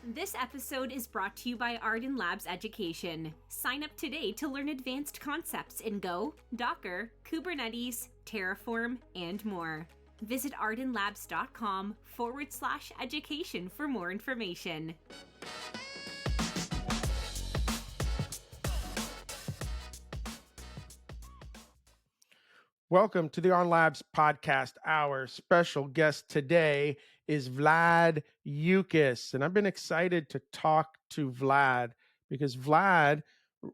This episode is brought to you by Ardan Labs Education. Sign up today to learn advanced concepts in Go, Docker, Kubernetes, Terraform, and more. Visit ardanlabs.com/education for more information. Welcome to the Ardan Labs podcast. Our special guest today is Vlad Ukis. And I've been excited to talk to Vlad because Vlad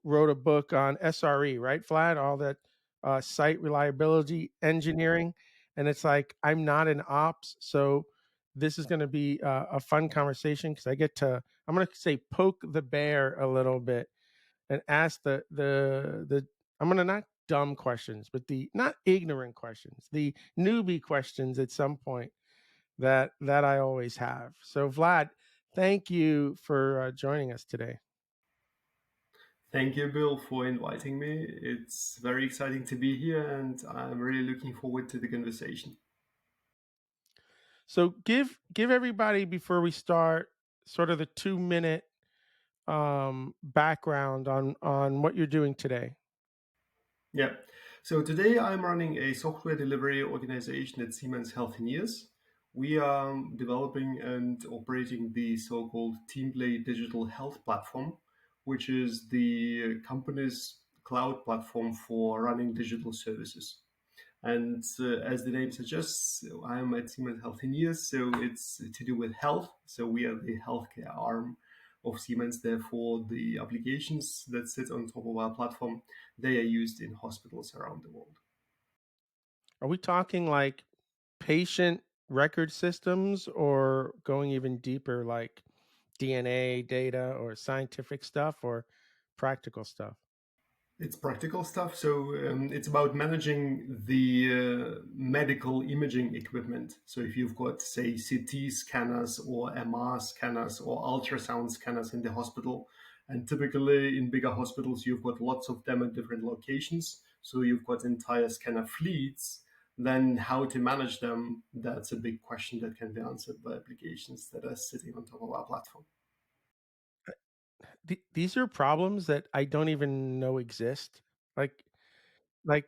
wrote a book on SRE, right, Vlad? All that site reliability engineering. And it's like, I'm not in ops. So this is going to be a fun conversation because I get to, I'm going to say, poke the bear a little bit and ask I'm going to not dumb questions, but the not ignorant questions, the newbie questions at some point that I always have. So Vlad, thank you for joining us today. Thank you, Bill, for inviting me. It's very exciting to be here, and I'm really looking forward to the conversation. So give everybody before we start sort of the 2-minute background on what you're doing today. Yeah. So today I'm running a software delivery organization at Siemens Healthineers. We are developing and operating the so-called TeamPlay digital health platform, which is the company's cloud platform for running digital services. And as the name suggests, I am at Siemens Healthineers, so it's to do with health. So we are the healthcare arm of Siemens. Therefore, the applications that sit on top of our platform, they are used in hospitals around the world. Are we talking like patient record systems or going even deeper like DNA data or scientific stuff or practical stuff? It's practical stuff. So it's about managing the medical imaging equipment. So if you've got, say, CT scanners or MR scanners or ultrasound scanners in the hospital, and typically in bigger hospitals, you've got lots of them at different locations. So you've got entire scanner fleets. Then how to manage them, that's a big question that can be answered by applications that are sitting on top of our platform. These are problems that I don't even know exist. Like, like,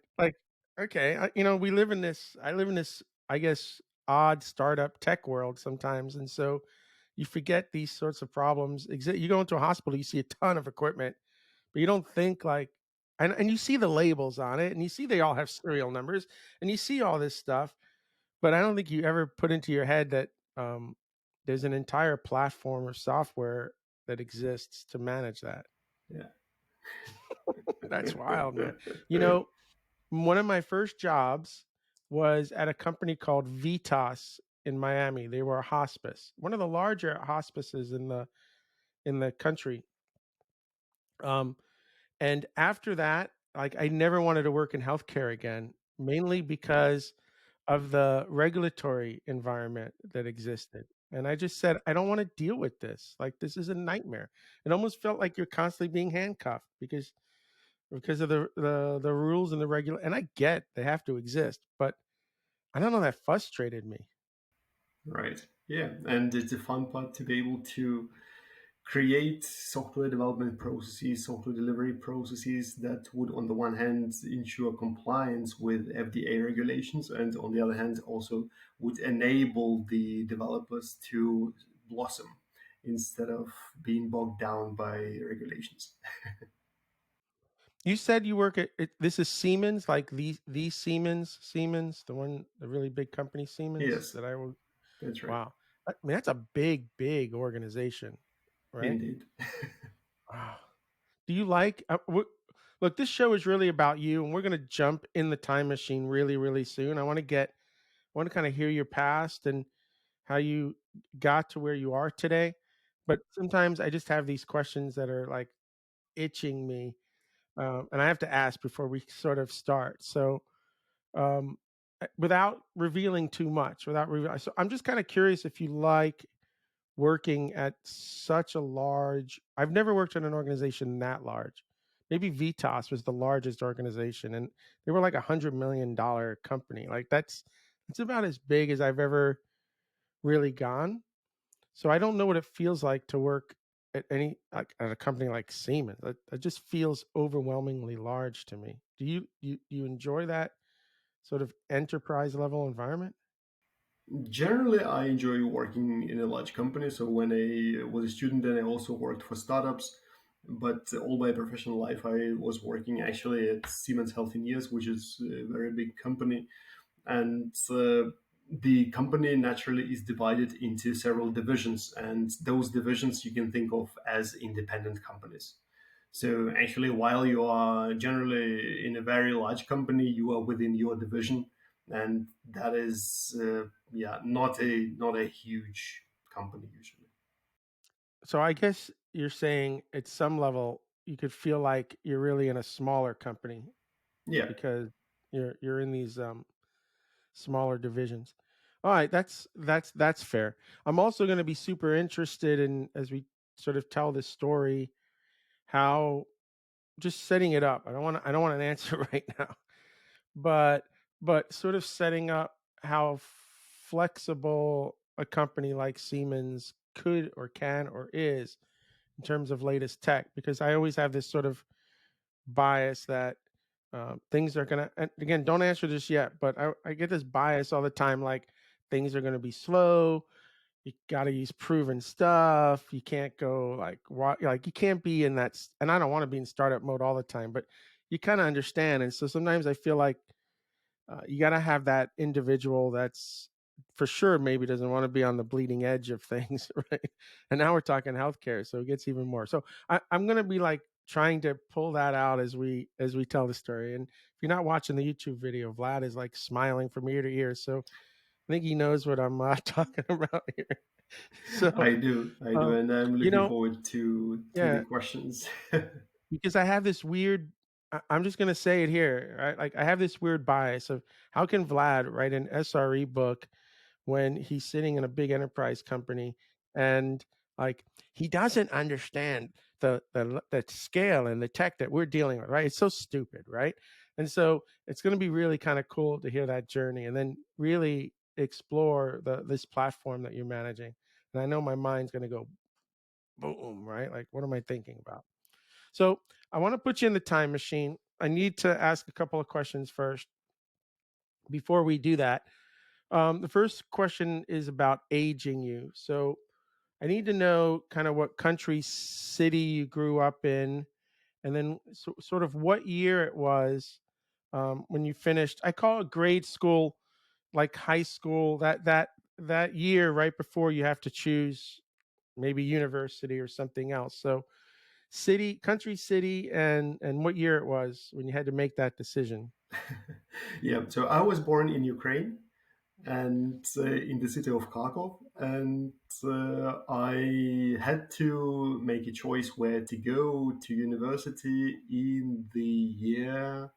okay, we live in this. I live in this, I guess, odd startup tech world sometimes, and so you forget these sorts of problems exist. You go into a hospital, you see a ton of equipment, but you don't think like, and you see the labels on it, and you see they all have serial numbers, and you see all this stuff, but I don't think you ever put into your head that there's an entire platform of software that exists to manage that. Yeah. That's wild, man. You know, one of my first jobs was at a company called Vitas in Miami. They were a hospice, one of the larger hospices in the country. Um, and after that, like I never wanted to work in healthcare again, mainly because of the regulatory environment that existed. And I just said, I don't want to deal with this. Like this is a nightmare. It almost felt like you're constantly being handcuffed because of the rules and the regular. And I get they have to exist, but I don't know, that frustrated me. Right. Yeah. And it's a fun part to be able to create software development processes, software delivery processes that would, on the one hand, ensure compliance with FDA regulations, and on the other hand, also would enable the developers to blossom instead of being bogged down by regulations. You said you work at this is Siemens, like the Siemens, the really big company Siemens Yes, that I will. that's right. Wow, I mean that's a big organization, right? Indeed. Wow. Do you like? Look, this show is really about you, and we're going to jump in the time machine really soon. I want to kind of hear your past and how you got to where you are today. But sometimes I just have these questions that are like itching me, and I have to ask before we sort of start. So, um, without revealing too much, so I'm just kind of curious if you like working at such a large. I've never worked in an organization that large. Maybe Vitas was the largest organization, and they were like $100 million company. Like that's about as big as I've ever really gone. So I don't know what it feels like to work at at a company like Siemens. That just feels overwhelmingly large to me. Do you enjoy that sort of enterprise level environment? Generally, I enjoy working in a large company. So when I was a student, then I also worked for startups. But all my professional life, I was working actually at Siemens Healthineers, which is a very big company. And the company naturally is divided into several divisions. And those divisions you can think of as independent companies. So actually, while you are generally in a very large company, you are within your division, and that is not a huge company usually. So I guess you're saying at some level you could feel like you're really in a smaller company Yeah. because you're in these smaller divisions. All right, that's fair. I'm also going to be super interested in, as we sort of tell this story, how, just setting it up. I don't want an answer right now, but sort of setting up how flexible a company like Siemens could or can or is in terms of latest tech, because I always have this sort of bias that things are gonna. And again, don't answer this yet, but I get this bias all the time, like things are gonna be slow. You got to use proven stuff. You can't go like you can't be in that. And I don't want to be in startup mode all the time, but you kind of understand. And so sometimes I feel like you got to have that individual that's for sure maybe doesn't want to be on the bleeding edge of things, right? And now we're talking healthcare, so it gets even more. So I'm gonna be like trying to pull that out as we tell the story. And if you're not watching the YouTube video, Vlad is like smiling from ear to ear, so I think he knows what I'm talking about here. So, I do, um, and I'm you looking know, forward to the yeah, questions. because I have this weird. I'm just gonna say it here, right? Like I have this weird bias of how can Vlad write an SRE book when he's sitting in a big enterprise company and like he doesn't understand the scale and the tech that we're dealing with, right? It's so stupid, right? And so it's going to be really kind of cool to hear that journey and then really explore this platform that you're managing. And I know my mind's going to go boom, right? Like, what am I thinking about? So I want to put you in the time machine. I need to ask a couple of questions first. Before we do that, the first question is about aging you. So I need to know kind of what country, city you grew up in, and then sort of what year it was when you finished. I call it grade school, like high school. That year right before you have to choose maybe university or something else. So city, country, city, and what year it was when you had to make that decision. Yeah, so I was born in Ukraine and in the city of Kharkov, and I had to make a choice where to go to university in the year.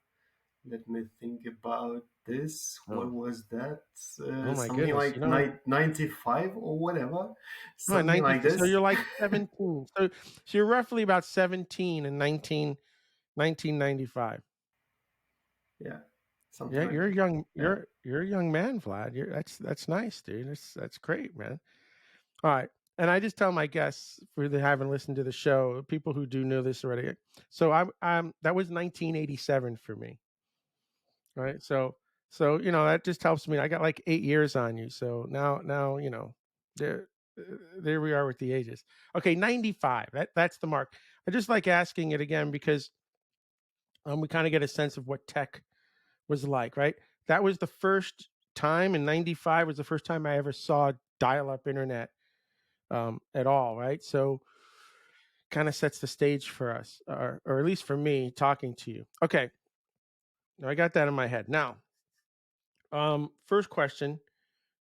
Let me think about this. What Oh, was that? oh my Something goodness! like 95 or whatever, Oh, something 90, like so this. you're like 17. So you're roughly about 17 in 1995. Yeah, something Yeah, like you're a that. young Yeah. you're a young man, Vlad. That's nice, dude. That's great, man. All right. And I just tell my guests for the haven't listened to the show, people who do know this already. So I'm that was 1987 for me, right? So that just helps me. I got like 8 years on you. So now there there we are with the ages. Okay, 95. That's the mark. I just like asking it again because we kind of get a sense of what tech was like, right? That was the first time in 95 was the first time I ever saw dial-up internet at all, right? So kind of sets the stage for us, or at least for me talking to you. Okay, I got that in my head. Now, first question,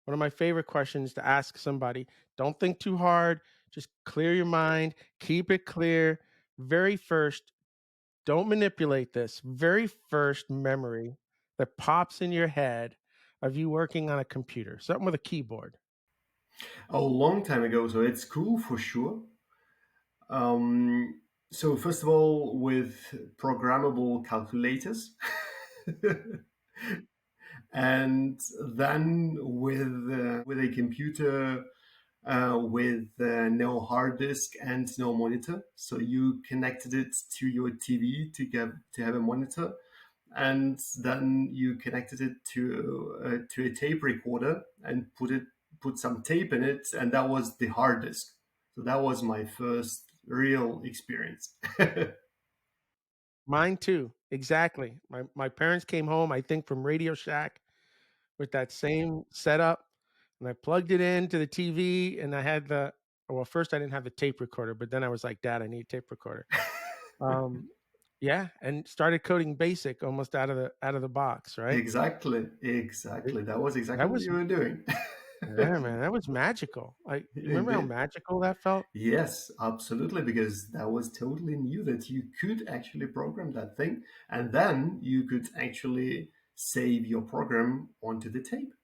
one of my favorite questions to ask somebody. Don't think too hard. Just clear your mind. Keep it clear. Very first, don't manipulate this. Very first memory that pops in your head of you working on a computer, something with a keyboard. A long time ago, so it's cool for sure. Um, so first of all, with programmable calculators, and then with a computer with no hard disk and no monitor. So you connected it to your TV to have a monitor, and then you connected it to a tape recorder and put some tape in it, and that was the hard disk. So that was my first real experience. Mine too. Exactly. My parents came home, I think, from Radio Shack with that same setup, and I plugged it into the TV, and I had the well, first I didn't have the tape recorder, but then I was like, "Dad, I need a tape recorder." Um, yeah, and started coding BASIC almost out of the box, right? Exactly, It, exactly. That was exactly that what was you were doing. yeah, man, that was magical. Like, you remember how Indeed. magical that felt? Yes, absolutely, because that was totally new that you could actually program that thing, and then you could actually save your program onto the tape.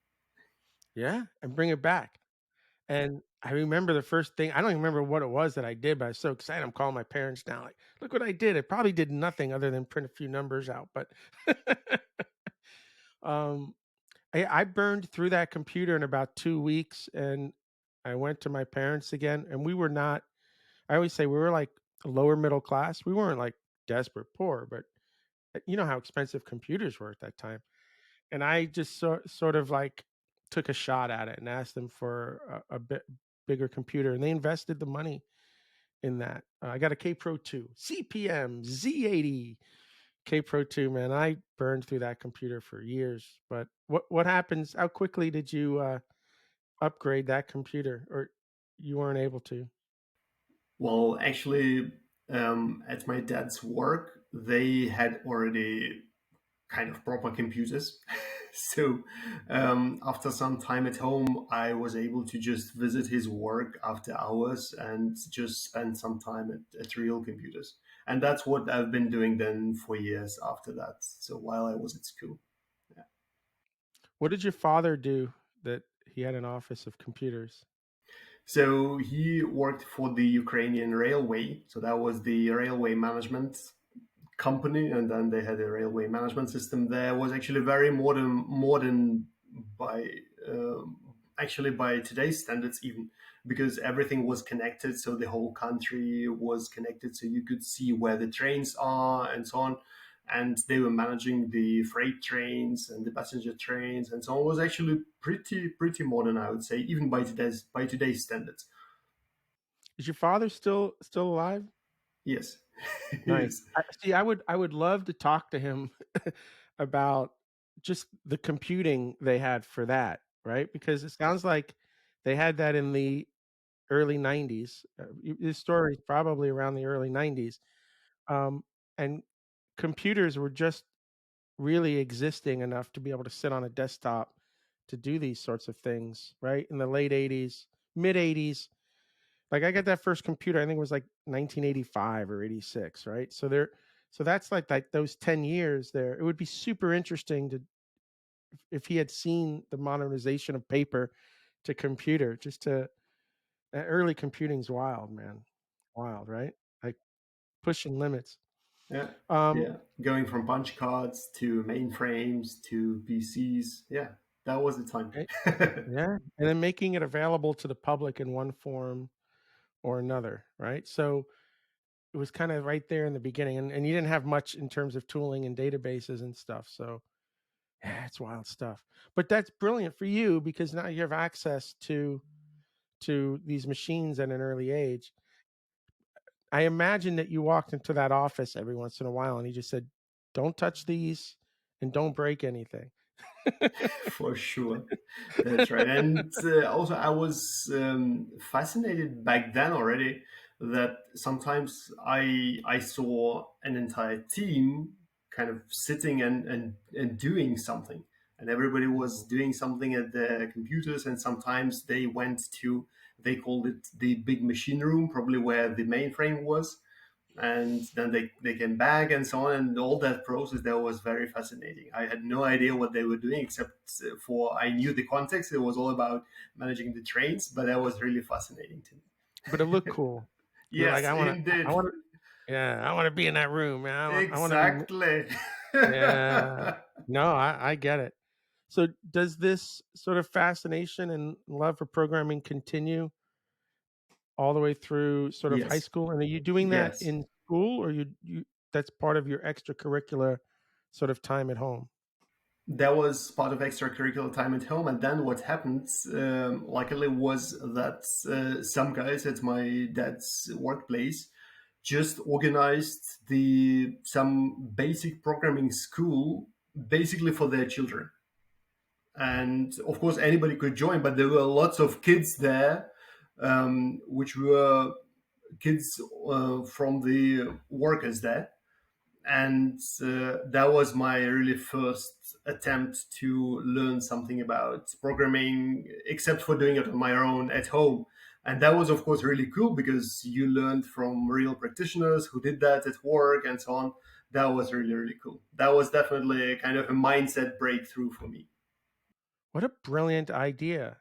Yeah, and bring it back. And I remember the first thing, I don't even remember what it was that I did, but I was so excited. I'm calling my parents now, like, look what I did. I probably did nothing other than print a few numbers out, but um, I burned through that computer in about 2 weeks, and I went to my parents again. And we were not, I always say we were like lower middle class. We weren't like desperate poor, but you know how expensive computers were at that time. And I just sort of like took a shot at it and asked them for a bit bigger computer, and they invested the money in that. I got a K Pro 2, CPM Z80 K Pro 2. Man, I burned through that computer for years. But what happens? How quickly did you upgrade that computer, or you weren't able to? Well, actually, at my dad's work, they had already kind of proper computers. So after some time at home, I was able to just visit his work after hours and just spend some time at real computers. And that's what I've been doing then for years after that. So while I was at school. Yeah. What did your father do that he had an office of computers? So he worked for the Ukrainian railway. So that was the railway management company, and then they had a railway management system there. Was actually very modern by actually by today's standards, even because everything was connected. So the whole country was connected, so you could see where the trains are and so on. And they were managing the freight trains and the passenger trains and so on. It was actually pretty modern, I would say, even by today's standards. Is your father still alive? Yes, he Nice. is. See, I would love to talk to him about just the computing they had for that, right? Because it sounds like they had that in the early 90s. This story is probably around the early 90s. Um, and computers were just really existing enough to be able to sit on a desktop to do these sorts of things, right? In the late 80s, mid 80s. Like I got that first computer, I think it was like 1985 or 86, right? So that's like those 10 years there. It would be super interesting to if he had seen the modernization of paper to computer, just to early computing's wild, man. Wild, right? Like pushing limits. Yeah, Um yeah. Going from punch cards to mainframes to PCs. Yeah, that was the time. eh, yeah, and then making it available to the public in one form or another, right? So it was kind of right there in the beginning, and you didn't have much in terms of tooling and databases and stuff. So yeah, it's wild stuff. But that's brilliant for you because now you have access to these machines at an early age. I imagine that you walked into that office every once in a while and he just said, "Don't touch these and don't break anything." For sure. That's right. And also, I was fascinated back then already that sometimes I saw an entire team kind of sitting and doing something. And everybody was Mhm. doing something at their computers. And sometimes they went to, they called it the big machine room, probably where the mainframe was, and then they came back and so on, and all that process that was very fascinating. I had no idea what they were doing, except for I knew the context. It was all about managing the trains, but that was really fascinating to But it looked me. cool. You're like, Yes, I indeed. want to, yeah, I want to be in that room, man. I want to be, Exactly. yeah. No, I get it. So does this sort of fascination and love for programming continue all the way through sort of high Yes, school? And are you doing that yes. in school, or you that's part of your extracurricular sort of time at home? That was part of extracurricular time at home. And then what happened, luckily, was that some guys at my dad's workplace just organized the some basic programming school basically for their children. And of course, anybody could join, but there were lots of kids there, which were kids from the workers there. And that was my really first attempt to learn something about programming, except for doing it on my own at home. And that was, of course, really cool because you learned from real practitioners who did that at work and so on. That was really, really cool. That was definitely kind of a mindset breakthrough for me. What a brilliant idea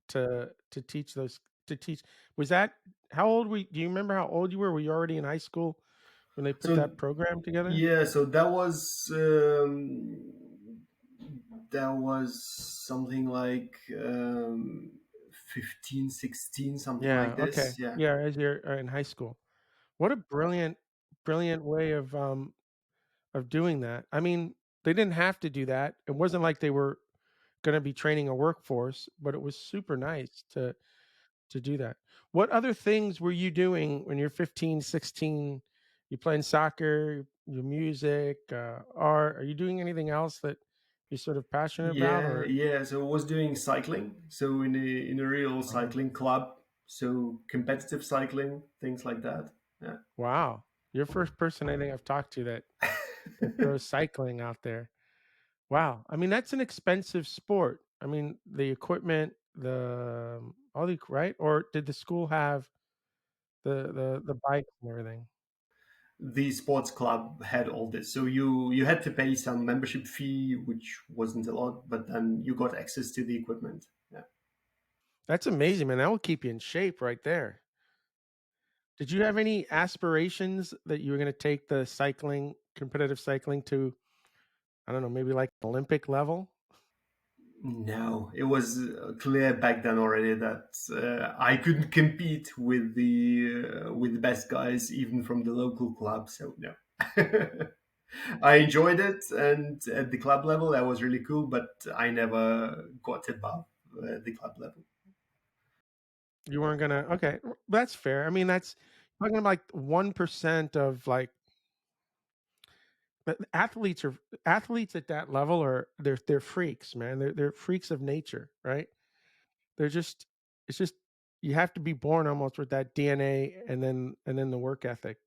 to teach those to teach. Was that how old we do you remember how old you were? Were you already in high school when they put So that program together? yeah, so that was something like 15, 16, something like Yeah, this. okay. Yeah. Yeah, as you're in high school. What a brilliant way of doing that. I mean, they didn't have to do that. It wasn't like they were gonna be training a workforce, but it was super nice to do that. What other things were you doing when you're 15, 16? You playing soccer, your music, art? Are you doing anything else that you're sort of passionate about Yeah, or yeah. So I was doing cycling. So in a real um, cycling club. So competitive cycling, things like that. Yeah. wow, you're first person I think I've talked to that throws cycling out there. Wow. I mean, that's an expensive sport. I mean, the equipment, all the right? Or did the school have the bikes and everything? The sports club had all this. So you had to pay some membership fee, which wasn't a lot, but then you got access to the equipment. Yeah. That's amazing, man. That will keep you in shape right there. Did you have any aspirations that you were going to take the cycling, competitive cycling to, I don't know, maybe like Olympic level? No, it was clear back then already that I couldn't compete with the best guys, even from the local club. So no, I enjoyed it, and at the club level, that was really cool. But I never got above the club level. You weren't gonna. Okay, that's fair. I mean, that's talking about like 1% of like but athletes at that level are they're freaks, man. They're freaks of nature, right? They're just it's just you have to be born almost with that DNA and then the work ethic,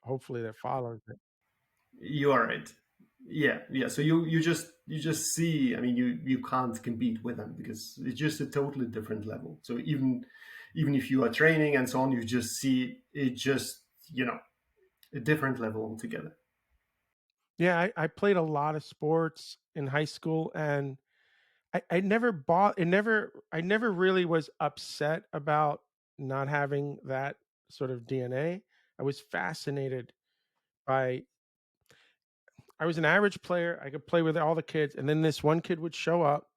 hopefully that follows it. You are right. Yeah, yeah. So you just see. I mean, you can't compete with them because it's just a totally different level. So even if you are training and so on, you just see it just a different level altogether. Yeah, I played a lot of sports in high school and I never bought it never I never really was upset about not having that sort of DNA. I was fascinated by I was an average player. I could play with all the kids, and then this one kid would show up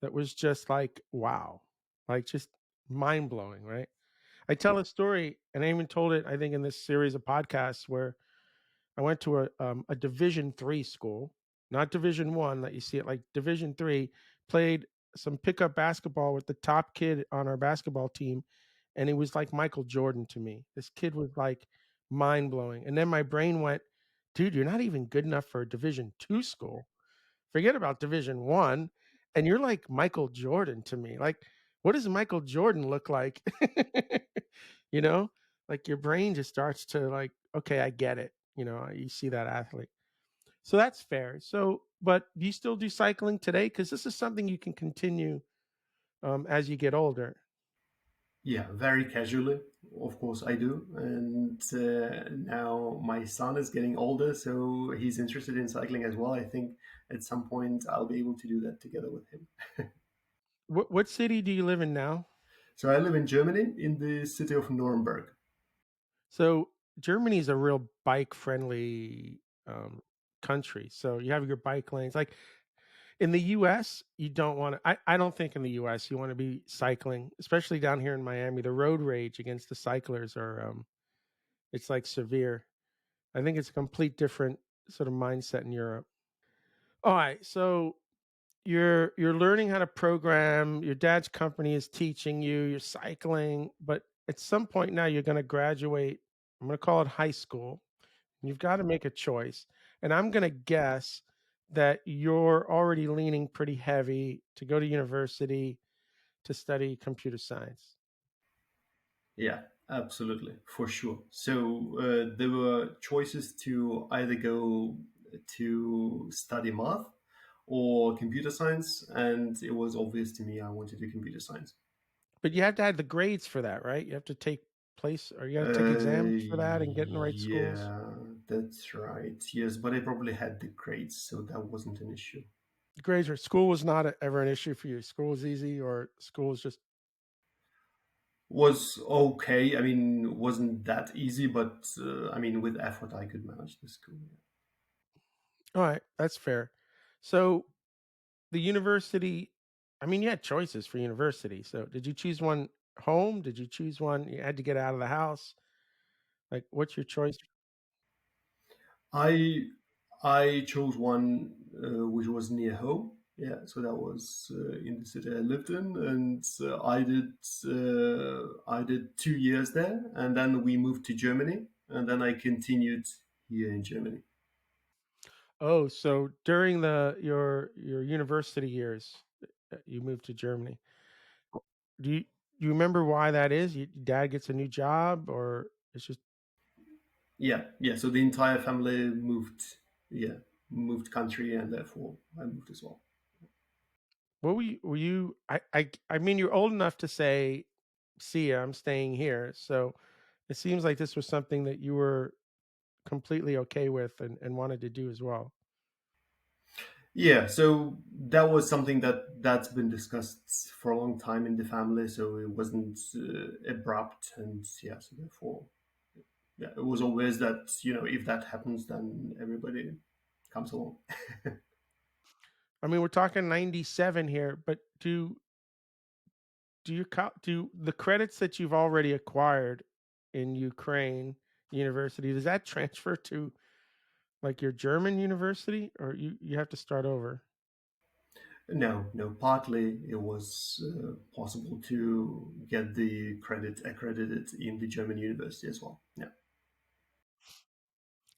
that was just like, wow, like just mind blowing, right? I tell a story, and I even told it, I think, in this series of podcasts where I went to a Division 3 school, not Division 1 that you see it like Division 3. Played some pickup basketball with the top kid on our basketball team, and he was like Michael Jordan to me. This kid was like mind blowing, and then my brain went, "Dude, you're not even good enough for a Division 2 school. Forget about Division 1, and you're like Michael Jordan to me. Like, what does Michael Jordan look like?" you know, like your brain just starts to like, okay, I get it. You see that athlete. So that's fair. So, but do you still do cycling today? Because this is something you can continue as you get older. Yeah, very casually. Of course, I do. And now my son is getting older, so he's interested in cycling as well. I think at some point I'll be able to do that together with him. What city do you live in now? So I live in Germany, in the city of Nuremberg. So Germany is a real bike friendly country. So you have your bike lanes. Like In the US, you don't want to, I don't think in the US you want to be cycling, especially down here in Miami. The road rage against the cyclers are, it's like severe. I think it's a complete different sort of mindset in Europe. All right. So you're learning how to program, your dad's company is teaching you, you're cycling, but at some point now you're going to graduate. I'm going to call it high school. You've got to make a choice. And I'm going to guess that you're already leaning pretty heavy to go to university to study computer science. Yeah, absolutely, for sure. So there were choices to either go to study math or computer science, and it was obvious to me I wanted to do computer science. But you have to have the grades for that, right? You have to take place, or you got to take exams for that and get in the right schools. Yeah, that's right. Yes, but I probably had the grades, so that wasn't an issue. Grades or school was not ever an issue for you. School was easy, or school was just Was okay. I mean, wasn't that easy, but I mean, with effort, I could manage the school. all right. That's fair. So the university, I mean, you had choices for university. So did you choose one home? Did you choose one you had to get out of the house? Like, what's your choice? I I chose one which was near home. Yeah, so that was in the city I lived in, and I did 2 years there, and then we moved to Germany, and then I continued here in Germany. Oh, so during your university years, you moved to Germany. Do you remember why that is? Your dad gets a new job, or it's just Yeah, yeah. So the entire family moved. Yeah, moved country, and therefore I moved as well. what were you? I mean, you're old enough to say, "See ya, I'm staying here." So it seems like this was something that you were completely okay with and wanted to do as well. Yeah, so that was something that's been discussed for a long time in the family, so it wasn't abrupt, and yeah, so therefore, yeah, it was always that if that happens, then everybody comes along. I mean, we're talking 97 here, but do the credits that you've already acquired in Ukraine university, does that transfer to like your German university, or you have to start over? No, no. Partly it was possible to get the credit accredited in the German university as well. Yeah.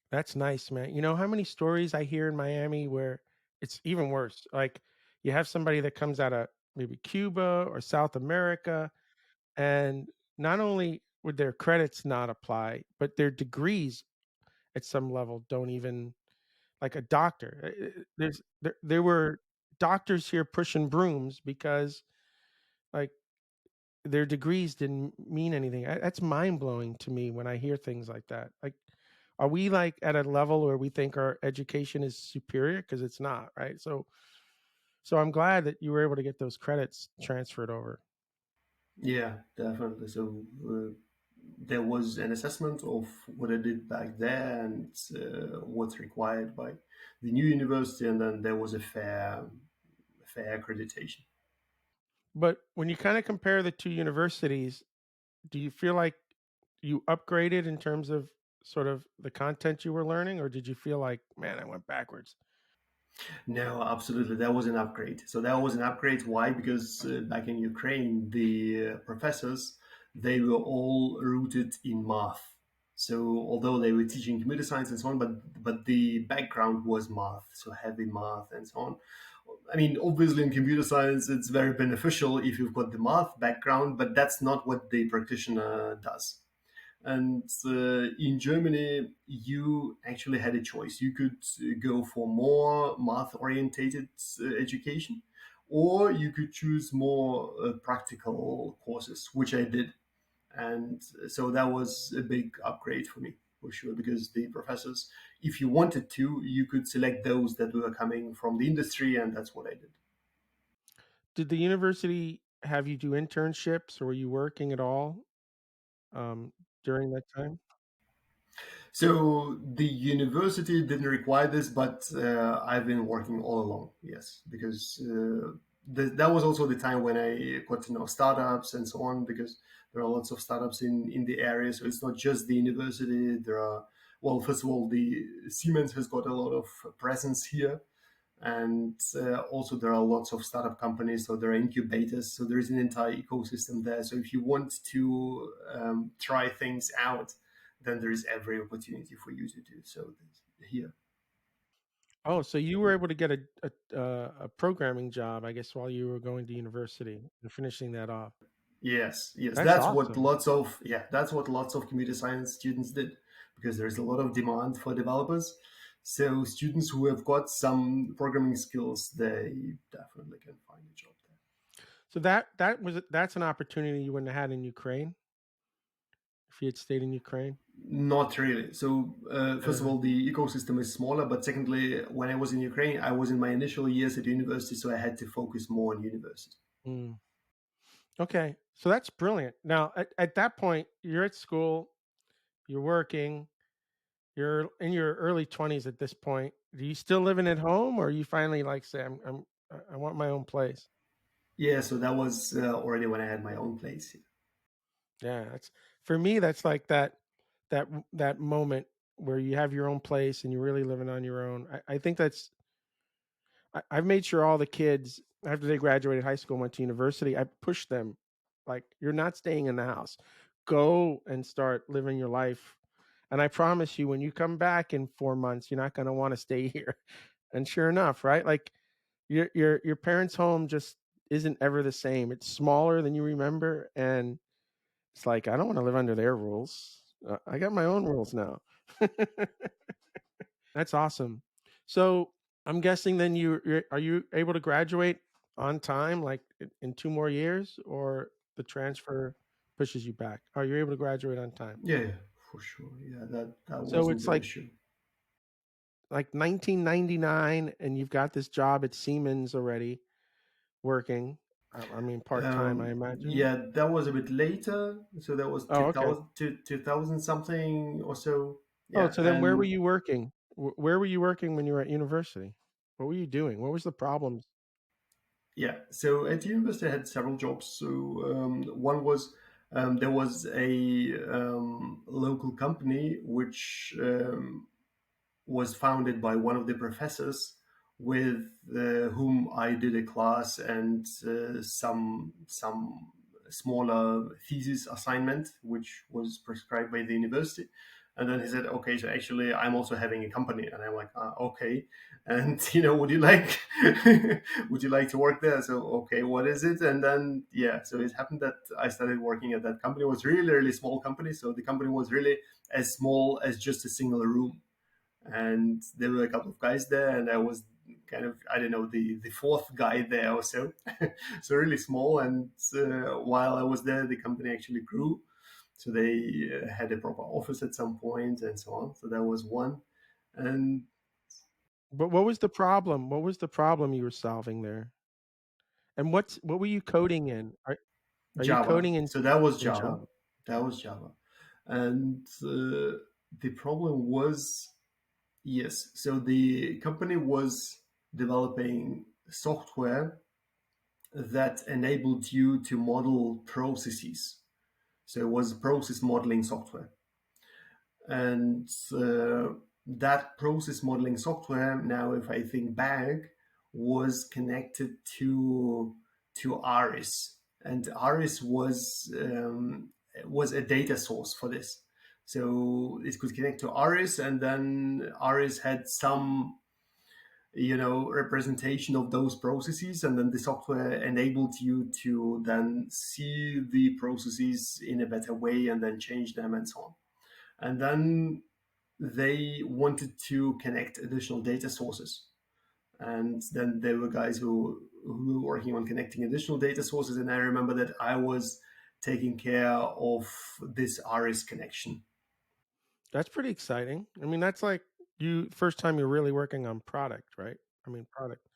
That's nice, man. You know how many stories I hear in Miami where it's even worse? Like you have somebody that comes out of maybe Cuba or South America, and not only would their credits not apply, but their degrees at some level don't even, like a doctor. There were doctors here pushing brooms because like their degrees didn't mean anything. That's mind blowing to me when I hear things like that. Like, are we like at a level where we think our education is superior? Because it's not, right? So I'm glad that you were able to get those credits transferred over. Yeah, definitely. So there was an assessment of what I did back there and what's required by the new university, and then there was a fair accreditation. But when you kind of compare the two universities, do you feel like you upgraded in terms of sort of the content you were learning, or did you feel like, man, I went backwards? No, absolutely, that was an upgrade. So that was an upgrade. Why? Because back in Ukraine, the professors they were all rooted in math. So although they were teaching computer science and so on, but the background was math, so heavy math and so on. I mean, obviously in computer science, it's very beneficial if you've got the math background, but that's not what the practitioner does. And in Germany, you actually had a choice. You could go for more math orientated education, or you could choose more practical courses, which I did. And so that was a big upgrade for me, for sure, because the professors, if you wanted to, you could select those that were coming from the industry, and that's what I did. Did the university have you do internships, or were you working at all um, during that time? So the university didn't require this, but I've been working all along. Yes, because that was also the time when I got to know startups and so on. Because there are lots of startups in the area, so it's not just the university. There are, well, first of all, the Siemens has got a lot of presence here, and also there are lots of startup companies, so there are incubators, so there is an entire ecosystem there. So if you want to try things out, then there is every opportunity for you to do so here. Oh, so you were able to get a programming job, I guess, while you were going to university and finishing that off. Yes, That's that's what awesome. lots of computer science students did, because there's a lot of demand for developers. So students who have got some programming skills, they definitely can find a job there. So that's an opportunity you wouldn't have had in Ukraine if you had stayed in Ukraine. Not really. So, first of Uh, all, the ecosystem is smaller. But secondly, when I was in Ukraine, I was in my initial years at university, so I had to focus more on university. mm. Okay, so that's brilliant. Now, at that point, you're at school, you're working, you're in your early 20s at this point. Do you still living at home, or you finally like say, I want my own place? Yeah, so that was already when I had my own place. Yeah, that's for me. That's like that moment where you have your own place and you're really living on your own. I think I've made sure all the kids after they graduated high school and went to university, I pushed them like, you're not staying in the house. Go and start living your life. And I promise you, when you come back in 4 months, you're not going to want to stay here. And sure enough, right? Like your parents' home just isn't ever the same. It's smaller than you remember, and it's like, I don't want to live under their rules. I got my own rules now. That's awesome. So I'm guessing then are you able to graduate on time, like in 2 more years, or the transfer pushes you back? Are you able to graduate on time? Yeah, for sure. Yeah, that So wasn't it's an issue. like 1999, and you've got this job at Siemens already working. I mean, part time, I imagine. Yeah, that was a bit later. So that was Oh, okay. 2000 something or so. Oh, Yeah, so then where were and you working? Where were you working when you were at university? What were you doing? What was the problems? yeah, so at university I had several jobs. So one was there was a local company which was founded by one of the professors with whom I did a class and some smaller thesis assignment, which was prescribed by the university. And then he said, "Okay, so actually, I'm also having a company." And I'm like, "Okay." And would you like would you like to work there? So, okay, what is it? And then yeah, so it happened that I started working at that company. It was really really small company. So the company was really as small as just a single room, and there were a couple of guys there, and I was kind of, I don't know, the fourth guy there or so. So really small. And while I was there, the company actually grew, so they had a proper office at some point and so on. So that was one. And But what was the problem? What was the problem you were solving there? And what were you coding in? Are you Java, coding so that was in Java. Java? That was Java. And the problem was, yes, so the company was developing software that enabled you to model processes. So it was process modeling software. And that process modeling software, now if I think back, was connected to Aris. And Aris was a data source for this. So it could connect to Aris, and then Aris had some representation of those processes, and then the software enabled you to then see the processes in a better way and then change them and so on. And then they wanted to connect additional data sources, and then there were guys who were working on connecting additional data sources, and I remember that I was taking care of this Aris connection. That's pretty exciting. I mean, that's like you first time you're really working on product, right? I mean, product.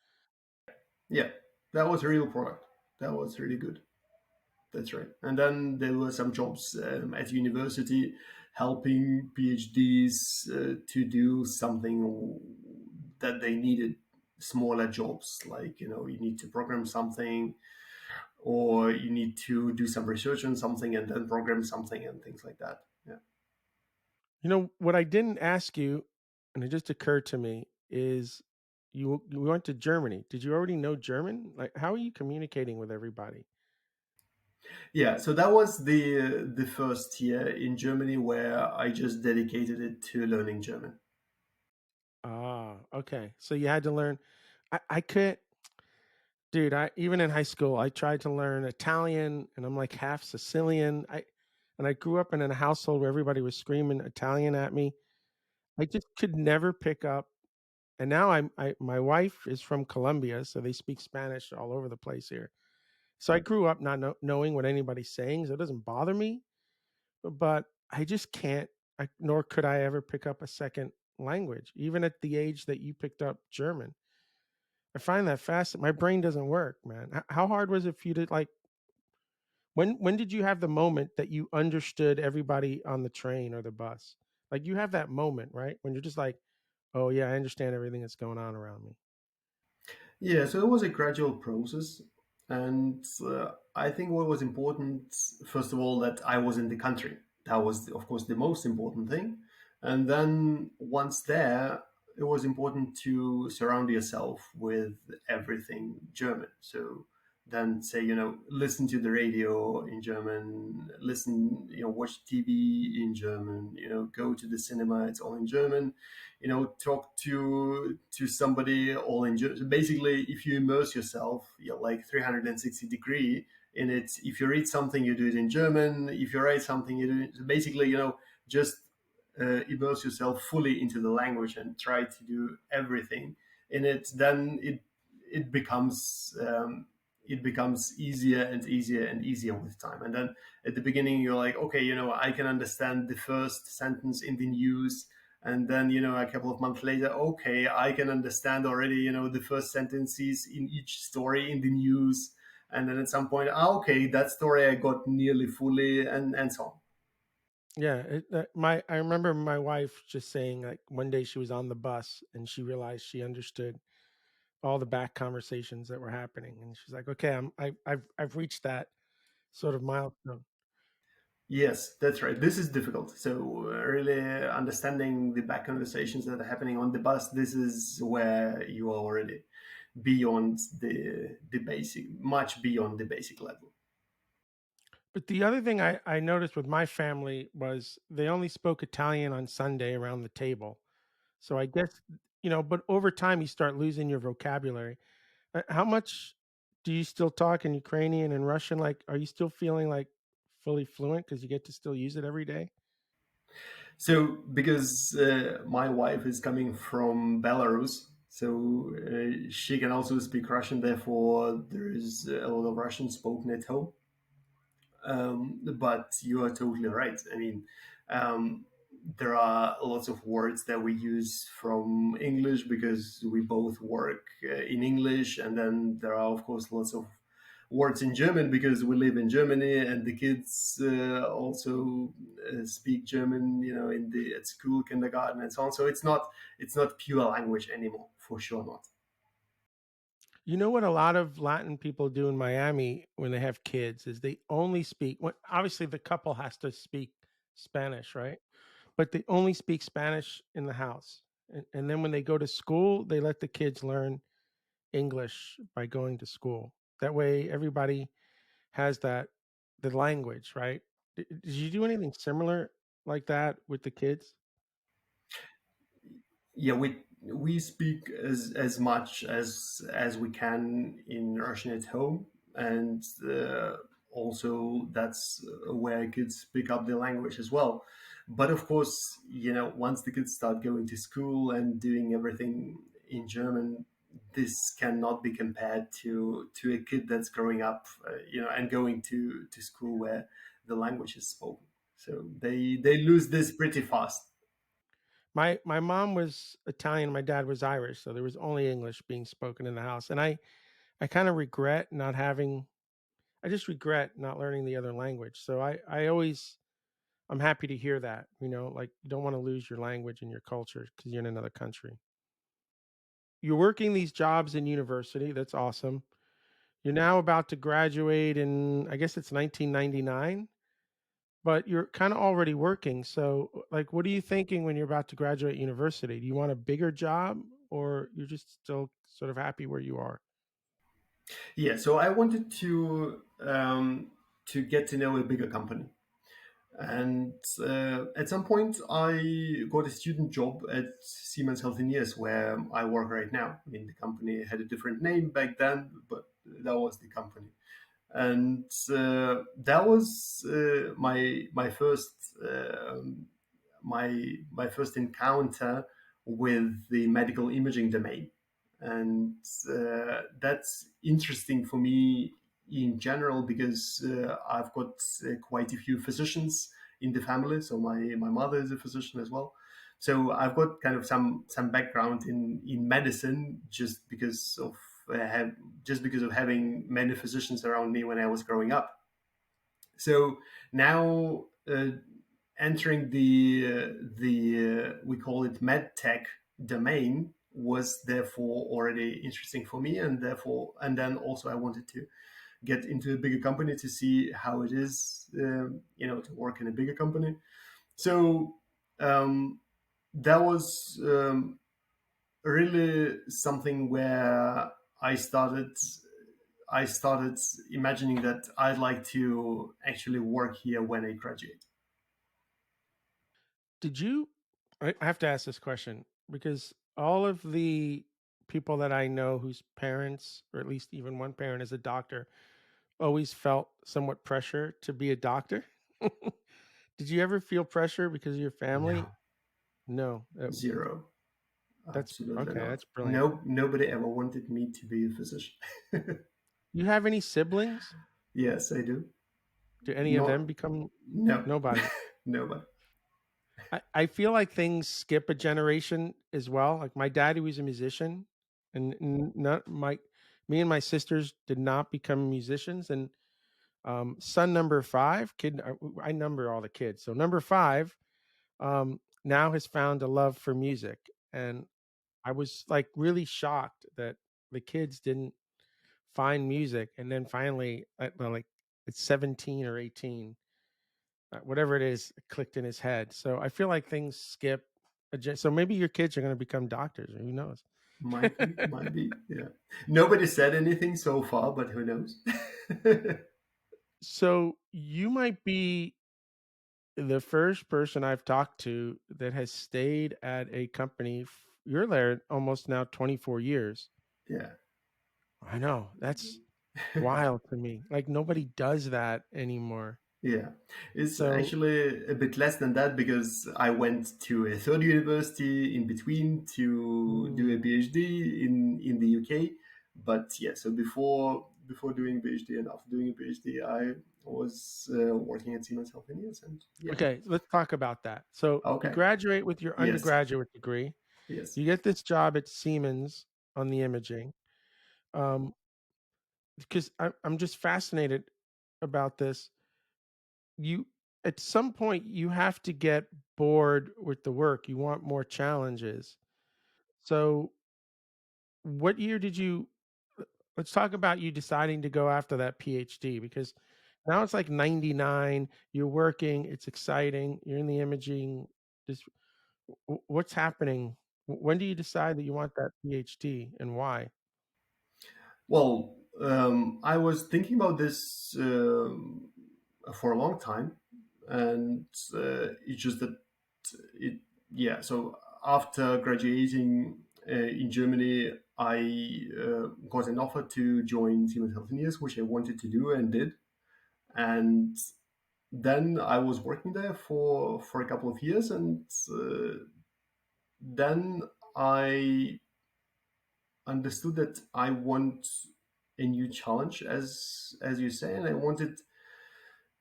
Yeah, that was a real product. That was really good. That's right. And then there were some jobs at university. helping PhDs to do something that they needed, smaller jobs, like you need to program something, or you need to do some research on something and then program something and things like that. Yeah. What I didn't ask you, and it just occurred to me, is you went to Germany. Did you already know German? Like, how are you communicating with everybody? Yeah, so that was the first year in Germany where I just dedicated it to learning German. Ah, okay. So you had to learn. I could, dude. I even in high school, I tried to learn Italian, and I'm like half Sicilian. I grew up in a household where everybody was screaming Italian at me. I just could never pick up. And now my wife is from Colombia, so they speak Spanish all over the place here. So I grew up not knowing what anybody's saying, so it doesn't bother me. But I just can't. Nor could I ever pick up a second language, even at the age that you picked up German. I find that fascinating. My brain doesn't work, man. How hard was it for you to like? When did you have the moment that you understood everybody on the train or the bus? Like you have that moment, right? When you're just like, oh yeah, I understand everything that's going on around me. Yeah, so it was a gradual process. And I think what was important, first of all, that I was in the country. That was, of course, the most important thing. And then once there, it was important to surround yourself with everything German. So then say, listen to the radio in German, listen, watch TV in German, go to the cinema, it's all in German, talk to somebody all in German. So basically, if you immerse yourself, you're like 360-degree in it. If you read something, you do it in German. If you write something, you do it. So basically, just immerse yourself fully into the language and try to do everything in it. Then it becomes it becomes easier and easier and easier with time. And then at the beginning, you're like, okay, I can understand the first sentence in the news, and then a couple of months later, okay, I can understand already the first sentences in each story in the news. And then at some point, okay, that story I got nearly fully, and so on. Yeah, I remember my wife just saying like one day she was on the bus and she realized she understood all the back conversations that were happening, and she's like, okay, I've reached that sort of milestone. Yes, that's right. This is difficult. So really understanding the back conversations that are happening on the bus, this is where you are already beyond the basic, much beyond the basic level. But the other thing I noticed with my family was they only spoke Italian on Sunday around the table. So I guess, but over time you start losing your vocabulary. How much do you still talk in Ukrainian and Russian? Like, are you still feeling like fully fluent because you get to still use it every day? So because my wife is coming from Belarus, so she can also speak Russian. Therefore, there is a lot of Russian spoken at home. But you are totally right. I mean, um, there are lots of words that we use from English because we both work in English, and then there are, of course, lots of words in German because we live in Germany, and the kids also speak German, in the at school, kindergarten, and so on. So it's not pure language anymore, for sure not. You know what a lot of Latin people do in Miami when they have kids is they only speak, obviously the couple has to speak Spanish, right? But they only speak Spanish in the house. And then when they go to school, they let the kids learn English by going to school. That way everybody has the language, right? Did you do anything similar like that with the kids? Yeah, we speak as much as we can in Russian at home, and also that's where kids pick up the language as well. But of course, once the kids start going to school and doing everything in German, this cannot be compared to a kid that's growing up, and going to school where the language is spoken. So they lose this pretty fast. My mom was Italian, my dad was Irish, so there was only English being spoken in the house. And I kind of regret not having I just regret not learning the other language. So I always I'm happy to hear that. Like you don't want to lose your language and your culture because you're in another country. You're working these jobs in university. That's awesome. You're now about to graduate in, I guess it's 1999, but you're kind of already working. So, like, what are you thinking when you're about to graduate university? Do you want a bigger job or you're just still sort of happy where you are? Yeah, so I wanted to get to know a bigger company. And at some point, I got a student job at Siemens Healthineers, where I work right now. I mean, the company had a different name back then, but that was the company. And that was my first my first encounter with the medical imaging domain, and that's interesting for me in general because I've got quite a few physicians in the family. So my mother is a physician as well. So I've got kind of some background in medicine have, just because of having many physicians around me when I was growing up. So now entering the we call it med tech domain was therefore already interesting for me, and then also I wanted to get into a bigger company to see how it is, to work in a bigger company. So that was really something where I started I started imagining that I'd like to actually work here when I graduate. Did you? I have to ask this question because all of the people that I know whose parents, or at least even one parent, is a doctor, always felt somewhat pressure to be a doctor. Did you ever feel pressure because of your family? No, No. zero. That's Absolutely okay. not. That's brilliant. No, nobody ever wanted me to be a physician. You have any siblings? Yes, I do. Do any of Not, them become no, nobody? nobody. I feel like things skip a generation as well. Like my dad, who was a musician, and not my me and my sisters did not become musicians. And son number five, I number all the kids. So number five now has found a love for music, and I was like really shocked that the kids didn't find music, and then finally, well, like it's 17 or 18, whatever it is, it clicked in his head. So I feel like things skip. So maybe your kids are going to become doctors, or who knows? Might be. Yeah. Nobody said anything so far, but who knows? So you might be the first person I've talked to that has stayed at a company. You're there almost now 24 years. Yeah. I know. That's wild to me. Like nobody does that anymore. Yeah, it's So, actually a bit less than that because I went to a third university in between to do a mm, PhD in the UK. But yeah, so before doing PhD and after doing a PhD, I was working at Siemens Healthineers, and yeah. okay, let's talk about that. So you Okay. graduate with your Yes. undergraduate degree. Yes. You get this job at Siemens on the imaging. Um, because I'm just fascinated about this. You At some point you have to get bored with the work. You want more challenges. So what year did you let's talk about you deciding to go after that PhD because now it's like 99, you're working, it's exciting, you're in the imaging. Just what's happening? When do you decide that you want that PhD and why? Well, I was thinking about this for a long time, and it's just that it yeah. So after graduating in Germany, I got an offer to join Siemens Healthineers, which I wanted to do and did. And then I was working there for a couple of years, and then I understood that I want a new challenge, as you say, and I wanted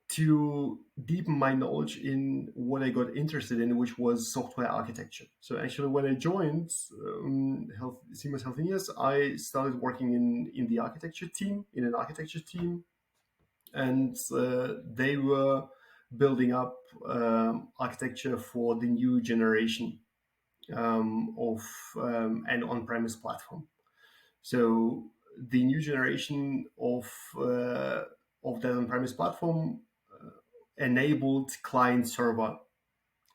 to deepen my knowledge in what I got interested in, which was software architecture. So actually, when I joined Siemens Healthineers, I started working in the architecture team, in an architecture team, and they were building up architecture for the new generation of an on-premise platform. So the new generation of that on-premise platform enabled client-server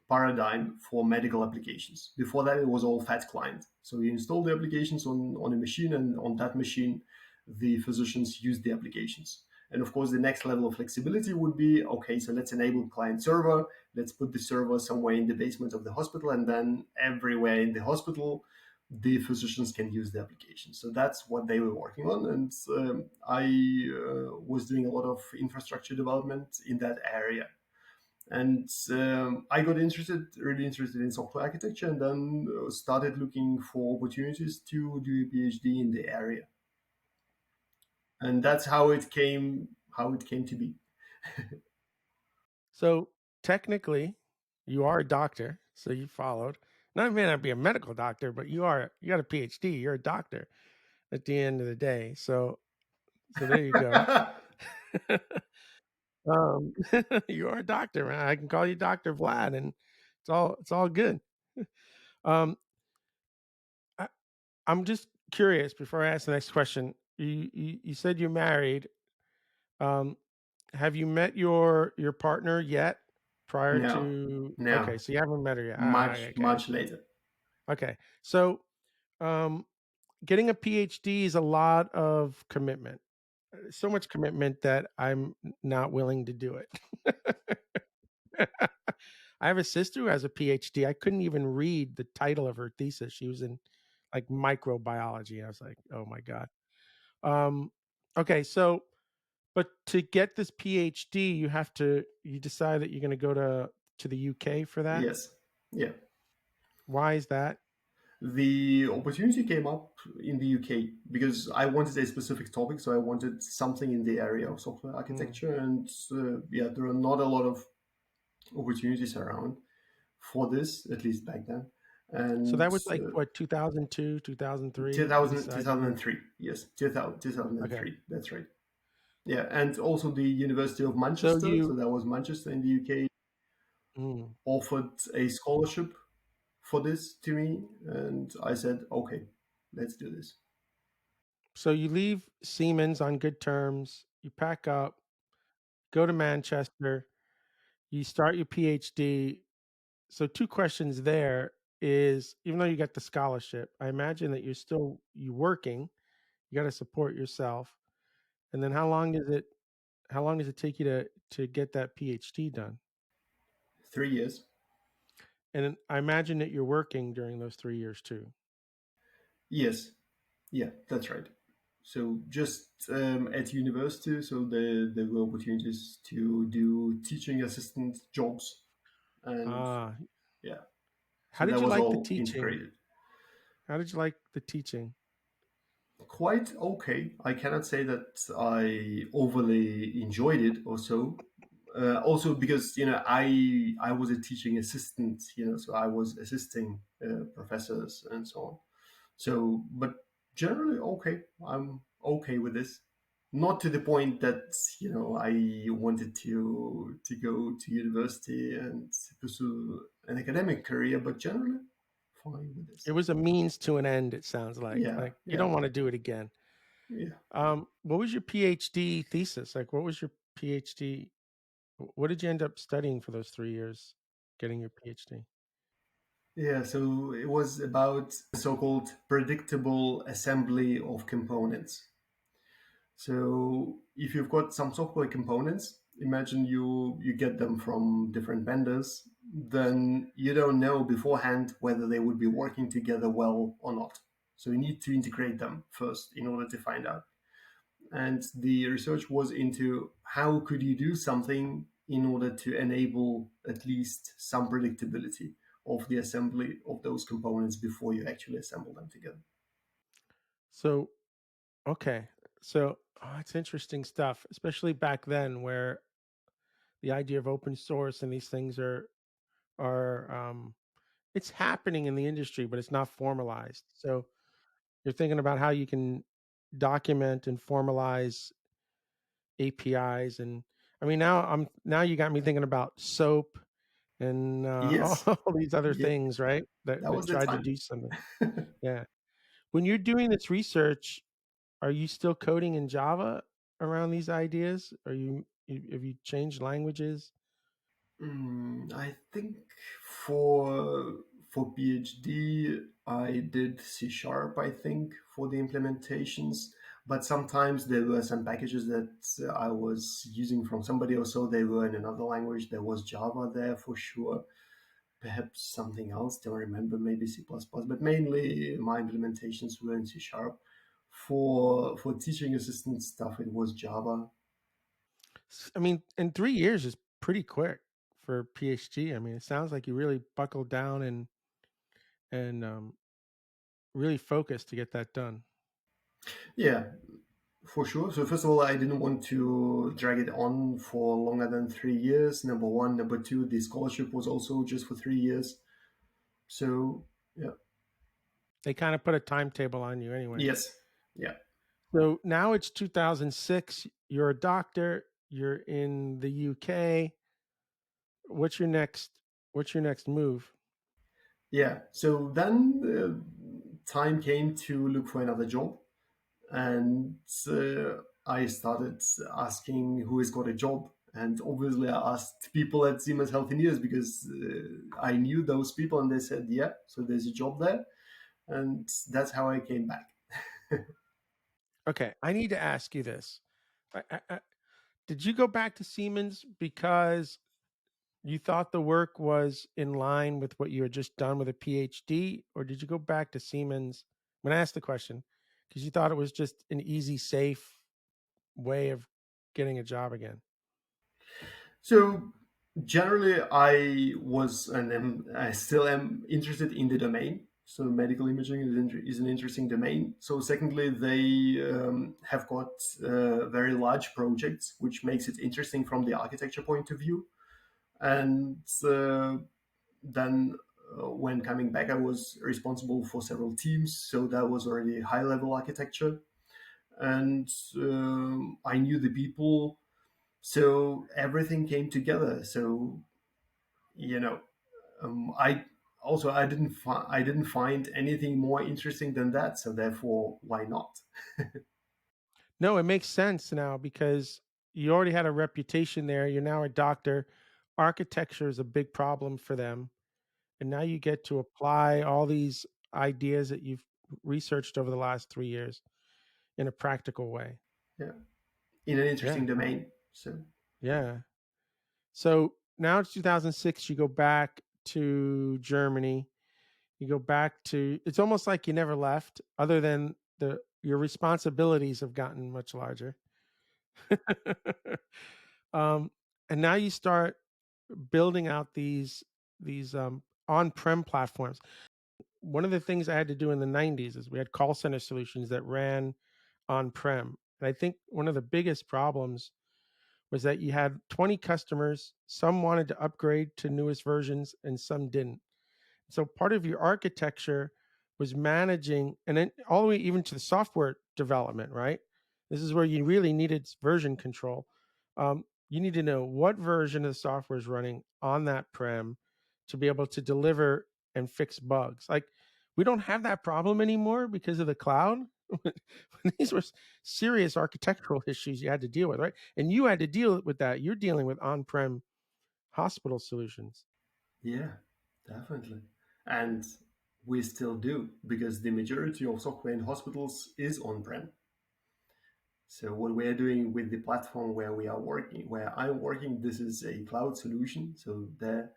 paradigm for medical applications. Before that, it was all fat client. So you install the applications on a machine, and on that machine, the physicians use the applications. And of course, the next level of flexibility would be okay, so let's enable client server. Let's put the server somewhere in the basement of the hospital, and then everywhere in the hospital, the physicians can use the application. So that's what they were working on. And I was doing a lot of infrastructure development in that area. And I got really interested in software architecture, and then started looking for opportunities to do a PhD in the area. And that's how it came to be. So technically, you are a doctor, so you followed. Not may not be a medical doctor, but you got a PhD. You're a doctor at the end of the day. So there you go. You are a doctor, man. I can call you Dr. Vlad, and it's all good. um, I, I'm just curious before I ask the next question. You said you're married. Um, have you met your partner yet? Prior No, to no, okay, so you haven't met her yet. Okay, much later. okay. So, getting a PhD is a lot of commitment. So much commitment that I'm not willing to do it. I have a sister who has a PhD. I couldn't even read the title of her thesis. She was in like microbiology. I was like, oh my God. Um, okay, so but to get this PhD, you decide that you're going to go to the UK for that. Yes, yeah. Why is that? The opportunity came up in the UK because I wanted a specific topic, so I wanted something in the area of software architecture, and yeah, there are not a lot of opportunities around for this, at least back then. So And that was like what 2002, 2003. You 2000, decided. 2003, yes, 2000, Okay. 2003, that's right. Yeah, and also the University of So Manchester, so you. that was Manchester in the UK, Mm. offered a scholarship for this to me, and I said, okay, let's do this. So you leave Siemens on good terms. You pack up, go to Manchester. You start your PhD. So two questions there is, even though you got the scholarship, I imagine that you working. You got to support yourself. And then how long does it take you to get that PhD done? 3 years. And I imagine that you're working during those 3 years too. Yes, yeah, that's right. So just at university, so there were opportunities to do teaching assistant jobs, and Ah, yeah, how so did that you was like the all teaching? integrated. How did you like the teaching? Quite okay. I cannot say that I overly enjoyed it or so. Also because I was a teaching assistant, so I was assisting professors and so on. So, but generally okay. I'm okay with this. Not to the point that I wanted to go to university and pursue an academic career, but generally fine with It this. was a means to an end, it sounds like. Yeah, Like you yeah, don't want to do it again. yeah. What was your PhD thesis? Like what was your PhD? What did you end up studying for those 3 years getting your PhD? Yeah, so it was about so-called predictable assembly of components. So if you've got some software components, imagine you get them from different vendors, then you don't know beforehand whether they would be working together well or not. So you need to integrate them first in order to find out. And the research was into how could you do something in order to enable at least some predictability of the assembly of those components before you actually assemble them together. So, okay. So, it's interesting stuff, especially back then where the idea of open source and these things are it's happening in the industry, but it's not formalized. So, you're thinking about how you can document and formalize APIs, and I mean, now you got me thinking about soap and Yes, all these other yeah, things, right? that That was the tried to time. do something. Yeah. When you're doing this research, are you still coding in Java around these ideas? Have you changed languages? I think for PhD, I did C sharp, I think, for the implementations. But sometimes there were some packages that I was using from somebody else, so they were in another language. There was Java there for sure. Perhaps something else, don't remember, maybe C++, but mainly my implementations were in C sharp. For teaching assistant stuff, it was Java. I mean, in 3 years is pretty quick for PhD. I mean, it sounds like you really buckled down and really focused to get that done. Yeah, for sure. So first of all, I didn't want to drag it on for longer than 3 years. Number one. Number two, the scholarship was also just for 3 years. So yeah, They kind of put a timetable on you anyway. yes, yeah, So now it's 2006. You're a doctor. You're in the UK. What's your next? What's your next move? yeah. So then time came to look for another job, and I started asking who has got a job. And obviously, I asked people at Siemens Healthineers because I knew those people, and they said, "Yeah, so there's a job there," and that's how I came back. Okay, I need to ask you this. Did you go back to Siemens because you thought the work was in line with what you had just done with a PhD, or did you go back to Siemens? When I asked the question, because you thought it was just an easy, safe way of getting a job again. So generally, I was and I still am interested in the domain. So medical imaging is an interesting domain. So secondly, they have got very large projects, which makes it interesting from the architecture point of view. And then when coming back, I was responsible for several teams. So that was already high level architecture, and I knew the people, so everything came together. So you know, I didn't find anything more interesting than that. So therefore, why not? No, it makes sense now because you already had a reputation there. You're now a doctor. Architecture is a big problem for them. And now you get to apply all these ideas that you've researched over the last 3 years in a practical way. Yeah, in an Yeah. interesting domain. So Yeah. So now it's 2006. You go back to Germany. You go back to, it's almost like you never left, other than your responsibilities have gotten much larger. um, and now you start building out these on-prem platforms. One of the things I had to do in the 90s is we had call center solutions that ran on-prem. And I think one of the biggest problems was that you had 20 customers, some wanted to upgrade to newest versions and some didn't. So part of your architecture was managing, and then all the way even to the software development, right? This is where you really needed version control. You need to know what version of the software is running on that prem to be able to deliver and fix bugs. Like we don't have that problem anymore because of the cloud. These were serious architectural issues you had to deal with, right? And you had to deal with that. You're dealing with on-prem hospital solutions. yeah, definitely. And we still do, because the majority of software in hospitals is on-prem. So what we are doing with the platform where I'm working, this is a cloud solution. So there,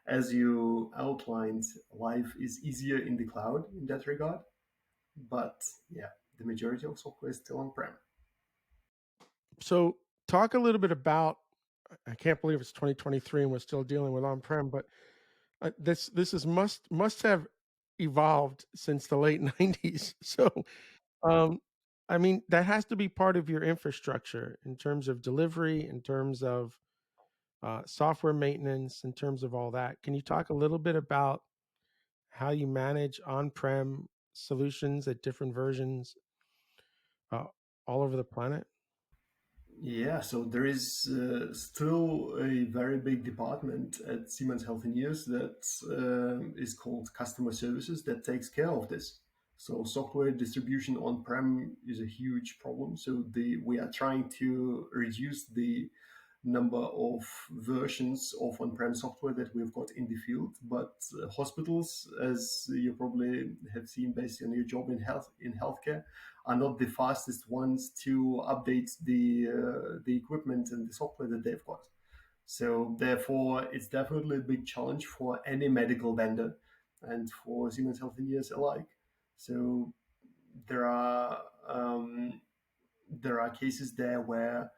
as you outlined, life is easier in the cloud in that regard. But yeah, the majority of software is still on-prem. So talk a little bit about, I can't believe it's 2023 and we're still dealing with on-prem, but this is must have evolved since the late 90s. So um, I mean that has to be part of your infrastructure in terms of delivery, in terms of software maintenance, in terms of all that. Can you talk a little bit about how you manage on-prem solutions at different versions uh, all over the planet? Yeah, so there is still a very big department at Siemens Healthineers that is called customer services that takes care of this. So software distribution on-prem is a huge problem. So we are trying to reduce the number of versions of on-prem software that we've got in the field. But hospitals, as you probably have seen based on your job in healthcare, are not the fastest ones to update the equipment and the software that they've got. So therefore, it's definitely a big challenge for any medical vendor and for Siemens Healthineers alike. So there are um, there are cases there where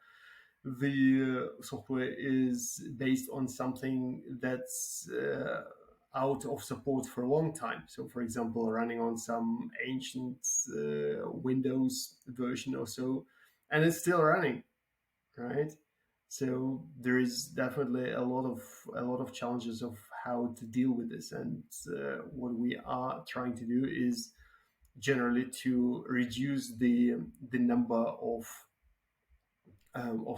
the software is based on something that's out of support for a long time. So, for example, running on some ancient Windows version or so, and it's still running, right? So there is definitely a lot of challenges of how to deal with this, and what we are trying to do is generally to reduce the number of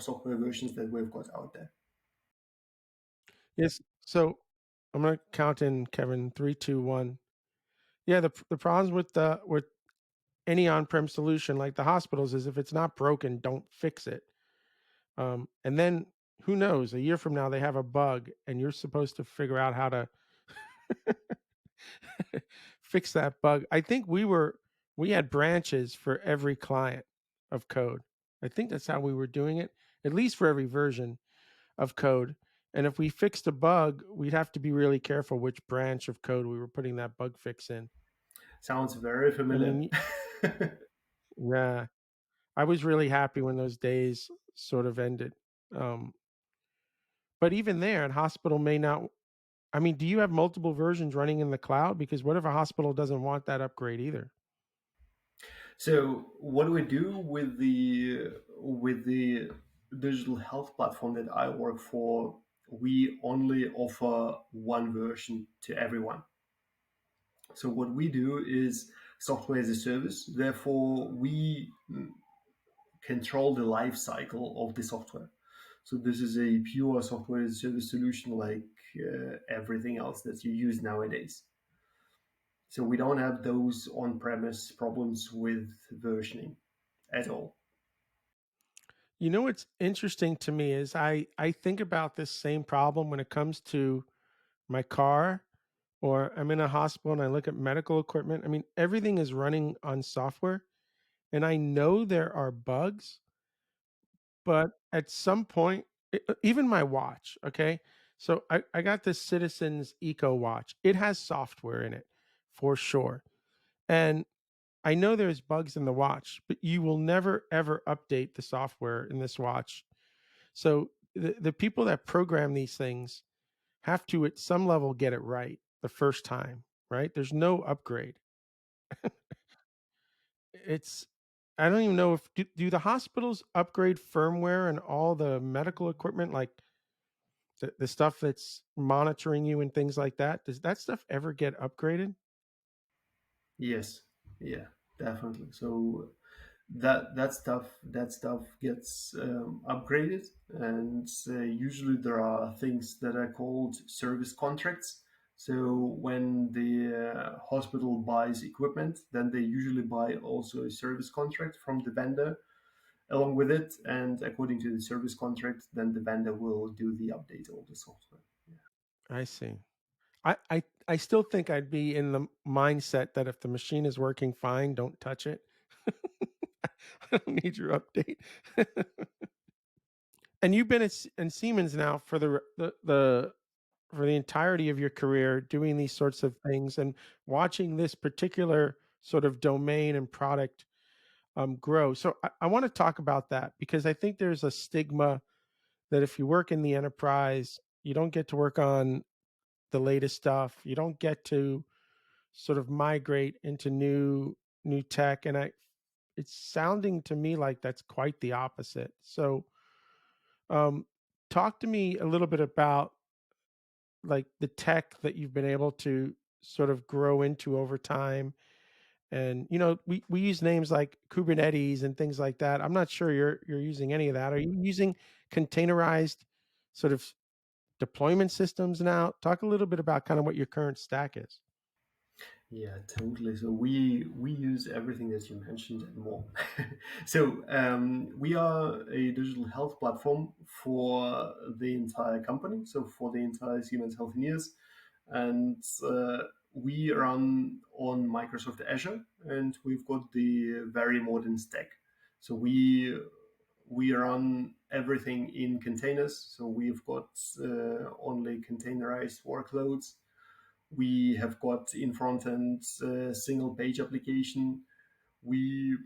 software versions that we've got out there. Yes. So I'm gonna count in, Kevin. 3, 2, 1. Yeah. The problems with any on-prem solution like the hospitals is if it's not broken, don't fix it. And then who knows? A year from now, they have a bug, and you're supposed to figure out how to fix that bug. I think we had branches for every client of code. I think that's how we were doing it, at least for every version of code. And if we fixed a bug, we'd have to be really careful which branch of code we were putting that bug fix in. Sounds very I familiar. mean, yeah, I was really happy when those days sort of ended. Um, but even there, a hospital may not. I mean, do you have multiple versions running in the cloud? Because what if a hospital doesn't want that upgrade either? So what do we do with the digital health platform that I work for? We only offer one version to everyone. So what we do is software as a service. Therefore, we control the life cycle of the software. So this is a pure software as a service solution like everything else that you use nowadays. So we don't have those on-premise problems with versioning at all. You know what's interesting to me is I think about this same problem when it comes to my car, or I'm in a hospital and I look at medical equipment. I mean, everything is running on software, and I know there are bugs, but at some point, even my watch, okay? So I got this Citizens Eco watch. It has software in it for sure. And I know there's bugs in the watch, but you will never ever update the software in this watch. So the people that program these things have to at some level get it right the first time, right? There's no upgrade. It's I don't even know if do the hospitals upgrade firmware and all the medical equipment, like the stuff that's monitoring you and things like that. Does that stuff ever get upgraded? Yes, yeah, definitely. So that stuff gets upgraded, and usually there are things that are called service contracts. So when the hospital buys equipment, then they usually buy also a service contract from the vendor along with it, and according to the service contract, then the vendor will do the update of the software. I see. I still think I'd be in the mindset that if the machine is working fine, don't touch it. I don't need your update. And you've been in Siemens now for the for the entirety of your career doing these sorts of things and watching this particular sort of domain and product grow. So I want to talk about that because I think there's a stigma that if you work in the enterprise, you don't get to work on the latest stuff. You don't get to sort of migrate into new tech. And it's sounding to me like that's quite the opposite. So um, talk to me a little bit about like the tech that you've been able to sort of grow into over time And we use names like Kubernetes and things like that. I'm not sure you're using any of that. Are you using containerized sort of deployment systems now? Talk a little bit about kind of what your current stack is. Yeah, totally. So we use everything that you mentioned and more. So we are a digital health platform for the entire company. So for the entire Siemens Healthineers, and we run on Microsoft Azure, and we've got the very modern stack. So we run everything in containers. So we've got only containerized workloads. We have got in front end single page application. We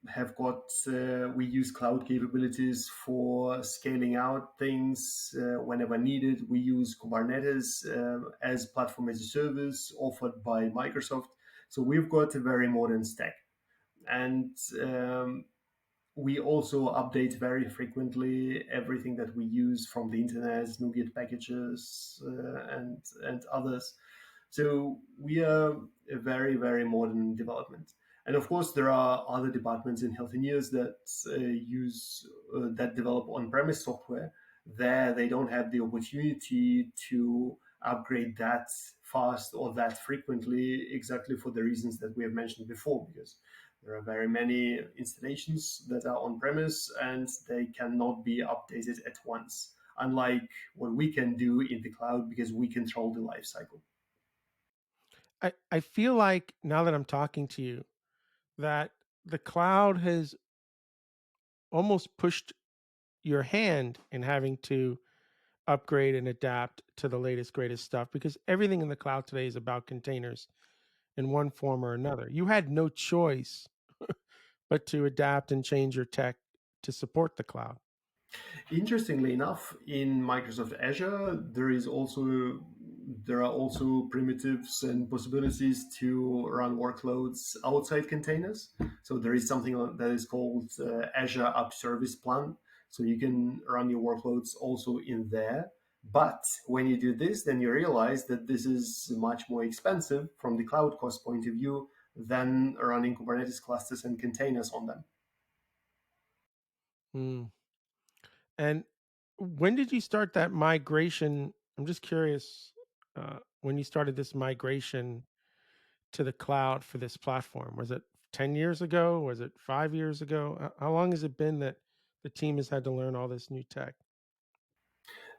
have got we use cloud capabilities for scaling out things whenever needed. We use Kubernetes as platform as a service offered by Microsoft. So we've got a very modern stack, and we also update very frequently everything that we use from the internet, NuGet packages, and others. So we are a very, very modern development. And of course, there are other departments in Healthineers that that develop on-premise software. There, they don't have the opportunity to upgrade that fast or that frequently, exactly for the reasons that we have mentioned before, because there are very many installations that are on-premise and they cannot be updated at once, unlike what we can do in the cloud because we control the life cycle. I feel like now that I'm talking to you, that the cloud has almost pushed your hand in having to upgrade and adapt to the latest, greatest stuff, because everything in the cloud today is about containers in one form or another. You had no choice but to adapt and change your tech to support the cloud. Interestingly enough, in Microsoft Azure, there are also primitives and possibilities to run workloads outside containers. So there is something that is called Azure App Service Plan. So you can run your workloads also in there. But when you do this, then you realize that this is much more expensive from the cloud cost point of view than running Kubernetes clusters and containers on them. Hmm. And when did you start that migration? I'm just curious, when you started this migration to the cloud for this platform. Was it 10 years ago? Was it 5 years ago? How long has it been that the team has had to learn all this new tech?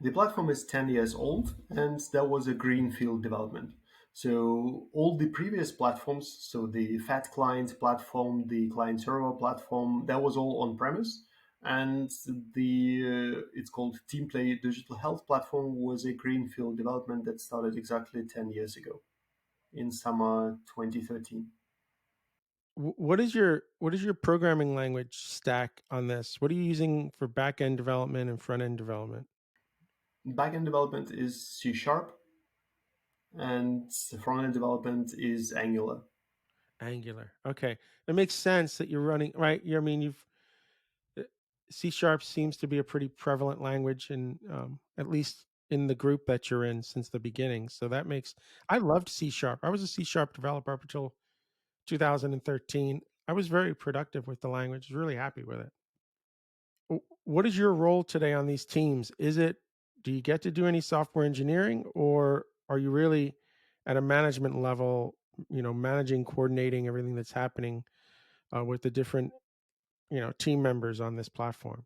The platform is 10 years old and that was a greenfield development. So all the previous platforms, so the Fat Client platform, the client server platform, that was all on premise. And the it's called TeamPlay Digital Health platform was a greenfield development that started exactly 10 years ago in summer 2013. What is your programming language stack on this? What are you using for back end development and front end development? Backend development is C Sharp and front end development is Angular. Angular. Okay, it makes sense that you're running right. I mean, uh, C sharp seems to be a pretty prevalent language, and at least in the group that you're in since the beginning. So that makes. I loved C sharp. I was a C sharp developer up until 2013. I was very productive with the language. Really happy with it. What is your role today on these teams? Do you get to do any software engineering, or are you really at a management level, managing, coordinating everything that's happening with the different, team members on this platform?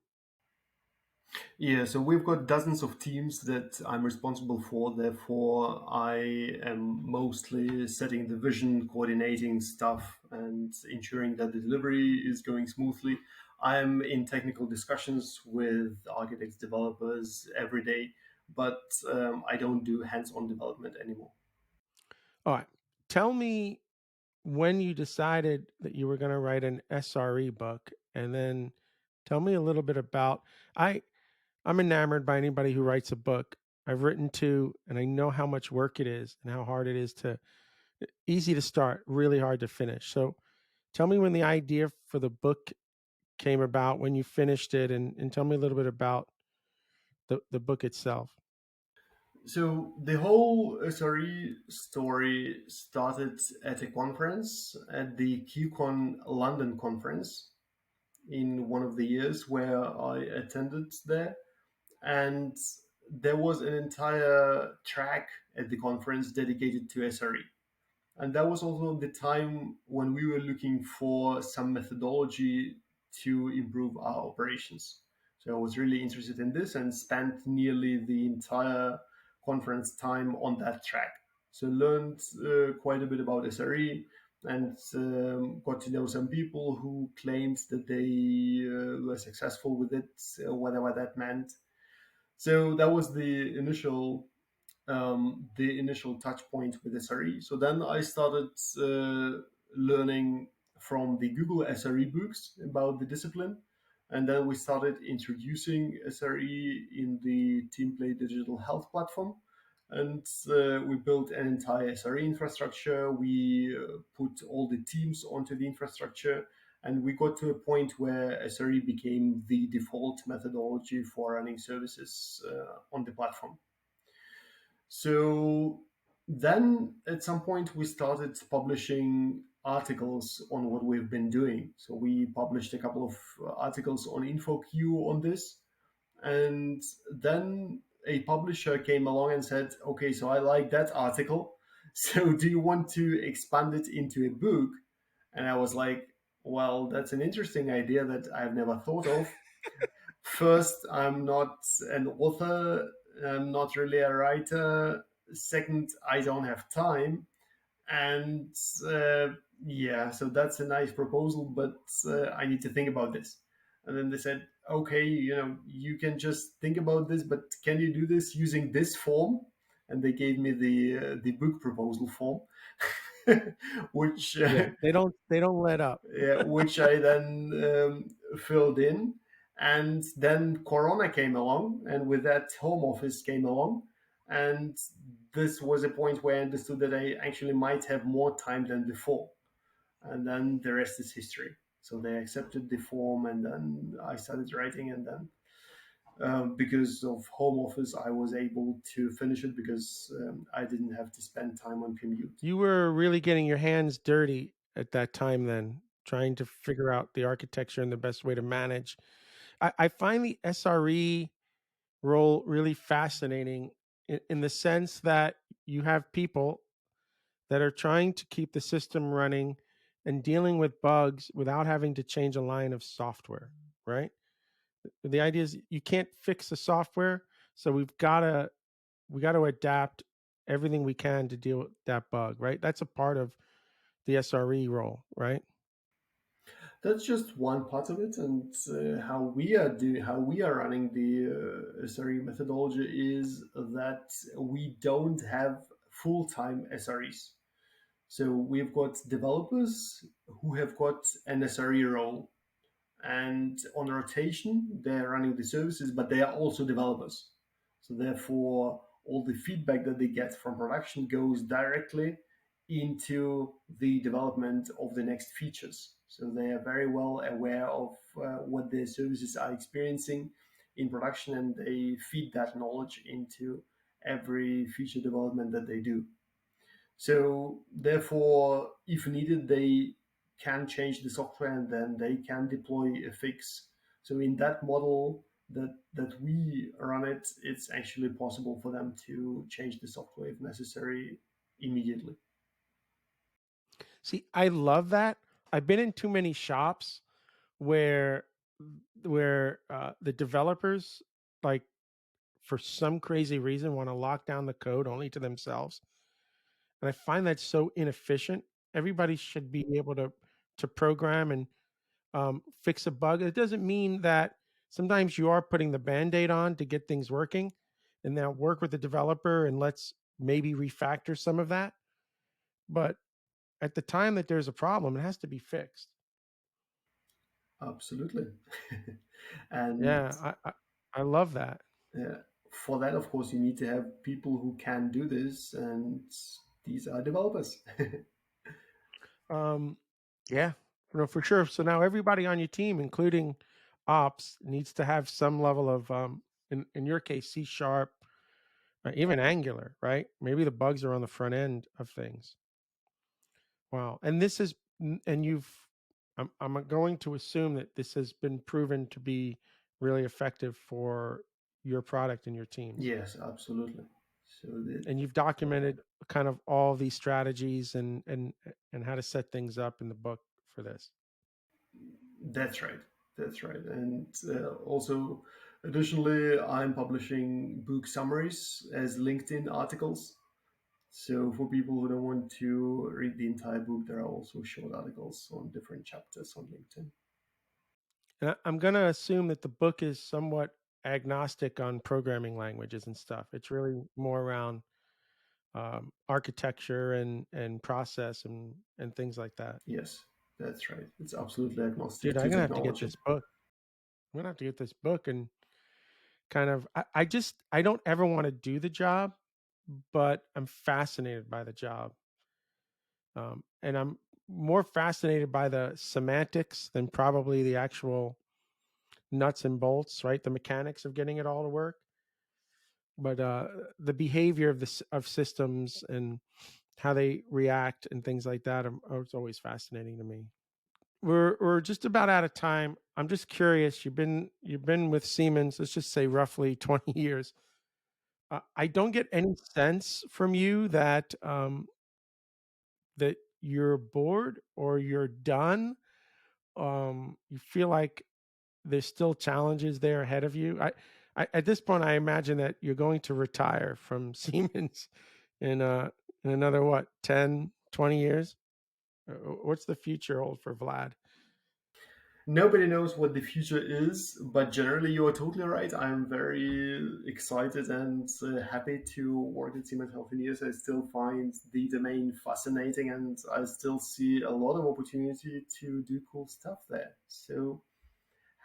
Yeah, so we've got dozens of teams that I'm responsible for. Therefore, I am mostly setting the vision, coordinating stuff, and ensuring that the delivery is going smoothly. I'm in technical discussions with architects, developers every day, but I don't do hands on development anymore. All right. Tell me when you decided that you were going to write an SRE book, and then tell me a little bit about. I'm enamored by anybody who writes a book. I've written two, and I know how much work it is and how hard it is to. Easy to start, really hard to finish. So, tell me when the idea for the book came about, when you finished it, and tell me a little bit about the book itself. So the whole SRE story started at a conference, at the QCon London conference, in one of the years where I attended there. And there was an entire track at the conference dedicated to SRE. And that was also the time when we were looking for some methodology to improve our operations. So I was really interested in this and spent nearly the entire conference time on that track. So learned quite a bit about SRE and got to know some people who claimed that they were successful with it, whatever that meant. So that was the initial touch point with SRE. So then I started learning from the Google SRE books about the discipline. And then we started introducing SRE in the TeamPlay Digital Health platform. And we built an entire SRE infrastructure. We put all the teams onto the infrastructure. And we got to a point where SRE became the default methodology for running services on the platform. So then at some point we started publishing articles on what we've been doing. So we published a couple of articles on InfoQ on this. And then a publisher came along and said, okay, so I like that article. So do you want to expand it into a book? And I was like, well, that's an interesting idea that I've never thought of. First, I'm not an author, I'm not really a writer. Second, I don't have time. And yeah, so that's a nice proposal, but I need to think about this. And then they said, okay, you can just think about this, but can you do this using this form? And they gave me the book proposal form, which Yeah, they don't let up. yeah, which I then filled in. And then Corona came along, and with that, home office came along. And this was a point where I understood that I actually might have more time than before. And then the rest is history. So they accepted the form, and then I started writing. And then because of home office, I was able to finish it because I didn't have to spend time on commute. You were really getting your hands dirty at that time then, trying to figure out the architecture and the best way to manage. I find the SRE role really fascinating in the sense that you have people that are trying to keep the system running and dealing with bugs without having to change a line of software, right? The idea is you can't fix the software, so we got to adapt everything we can to deal with that bug, right? That's a part of the SRE role, right? That's just one part of it, and how we are running the SRE methodology is that we don't have full-time SREs. So we've got developers who have got an SRE role, and on rotation they're running the services, but they are also developers. So therefore, all the feedback that they get from production goes directly into the development of the next features. So they are very well aware of what their services are experiencing in production, and they feed that knowledge into every feature development that they do. So therefore, if needed, they can change the software and then they can deploy a fix. So in that model that we run it, it's actually possible for them to change the software if necessary immediately. See, I love that. I've been in too many shops where the developers, like, for some crazy reason, want to lock down the code only to themselves, and I find that so inefficient. Everybody should be able to program and fix a bug. It doesn't mean that sometimes you are putting the band-aid on to get things working, and now work with the developer and let's maybe refactor some of that. But at the time that there's a problem, it has to be fixed. Absolutely. And Yeah, I love that. for that, of course, you need to have people who can do this, and these are developers. Um, yeah, for sure. So now everybody on your team, including ops, needs to have some level of in your case C sharp even Angular, right? Maybe the bugs are on the front end of things. Wow. And this is, and I'm going to assume that this has been proven to be really effective for your product and your teams. Yes, absolutely. So And you've documented kind of all these strategies and how to set things up in the book for this. that's right. That's right. And also, additionally, I'm publishing book summaries as LinkedIn articles. So for people who don't want to read the entire book, there are also short articles on different chapters on LinkedIn. And I'm going to assume that the book is somewhat agnostic on programming languages and stuff. It's really more around architecture and process and things like that. Yes, that's right. It's absolutely agnostic Dude, I'm to gonna have to get technology. this book. I'm gonna have to get this book and kind of. I don't ever want to do the job, but I'm fascinated by the job, and I'm more fascinated by the semantics than probably the actual nuts and bolts, right? The mechanics of getting it all to work, but the behavior of of systems and how they react and things like that it's always fascinating to me. We're just about out of time. I'm just curious. You've been with Siemens, let's just say roughly 20 years. I don't get any sense from you that that you're bored or you're done. You feel like there's still challenges there ahead of you. At this point, I imagine that you're going to retire from Siemens in another what 10, 20 years. What's the future hold for Vlad? Nobody knows what the future is, but generally, you are totally right. I'm very excited and happy to work at Siemens Healthineers. I still find the domain fascinating, and I still see a lot of opportunity to do cool stuff there. So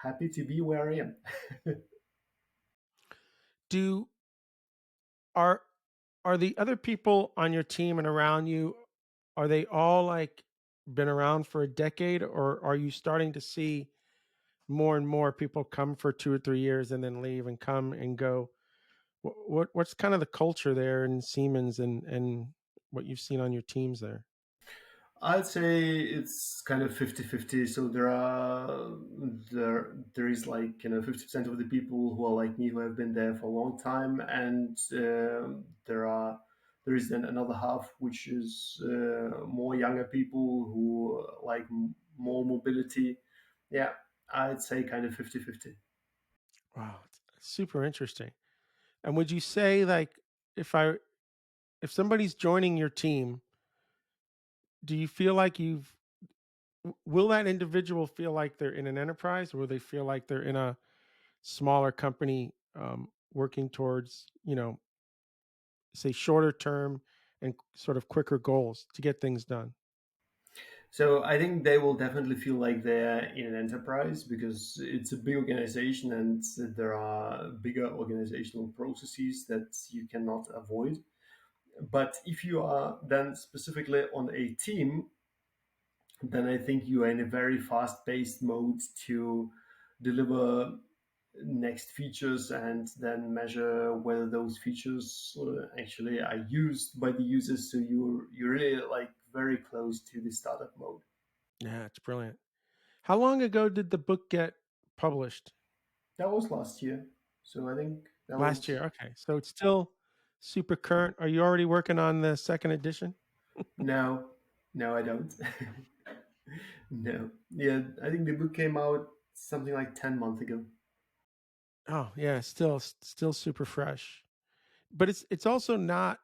happy to be where I am. Do are are the other people on your team and around you, are they all like been around for a decade, or are you starting to see more and more people come for 2 or 3 years and then leave and come and go? What's kind of the culture there in Siemens and what you've seen on your teams there? I'd say it's kind of 50-50. So there is like 50% of the people who are like me who have been there for a long time, and there is then another half which is more younger people who like more mobility. Yeah, I'd say kind of 50-50. Wow, it's super interesting. And would you say like if I if somebody's joining your team, do you feel like will that individual feel like they're in an enterprise, or will they feel like they're in a smaller company working towards, say shorter term and sort of quicker goals to get things done? So I think they will definitely feel like they're in an enterprise because it's a big organization and there are bigger organizational processes that you cannot avoid. But if you are then specifically on a team, then I think you are in a very fast-paced mode to deliver next features and then measure whether those features actually are used by the users. So you're really like very close to the startup mode. Yeah, it's brilliant. How long ago did the book get published? That was last year. So I think that Last was year. Okay. So it's still super current. Are you already working on the second edition? no, no, I don't. No. Yeah, I think the book came out something like 10 months ago. Oh, yeah, still super fresh. But it's also not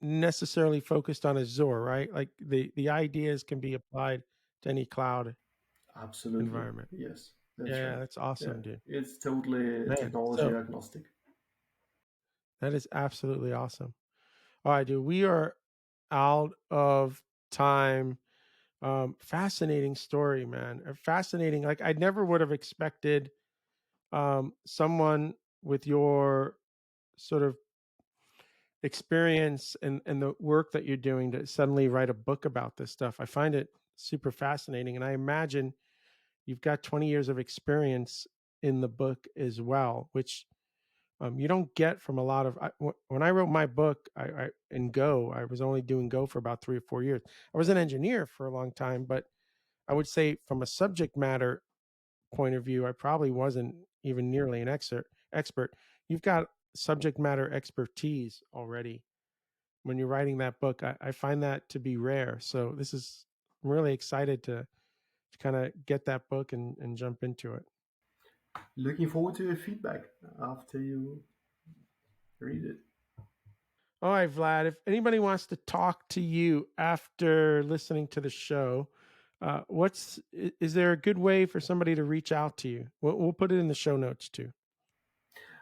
necessarily focused on Azure, right? Like the ideas can be applied to any cloud Absolutely. environment. Yes, that's Yeah, right. that's Yeah, awesome, dude. it's totally Man, technology so agnostic. that is absolutely awesome. All right, dude, we are out of time. Fascinating story, man. Fascinating. Like I never would have expected someone with your sort of experience and the work that you're doing to suddenly write a book about this stuff. I find it super fascinating. And I imagine you've got 20 years of experience in the book as well, which you don't get from a lot of. When I wrote my book, I in Go, I was only doing Go for about 3 or 4 years. I was an engineer for a long time, but I would say from a subject matter point of view, I probably wasn't even nearly an expert. You've got subject matter expertise already when you're writing that book. I find that to be rare. So I'm really excited to kind of get that book and jump into it. Looking forward to your feedback after you read it. All right, Vlad, if anybody wants to talk to you after listening to the show, is there a good way for somebody to reach out to you? We'll put it in the show notes too.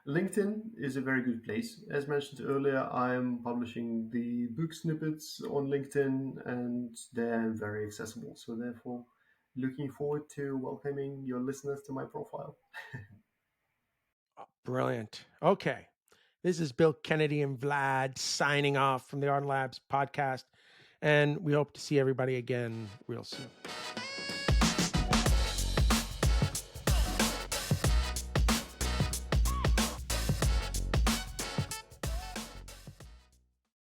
LinkedIn is a very good place. As mentioned earlier, I'm publishing the book snippets on LinkedIn and they're very accessible. So, therefore, looking forward to welcoming your listeners to my profile. Oh, brilliant. Okay. This is Bill Kennedy and Vlad signing off from the Ardan Labs podcast. And we hope to see everybody again real soon.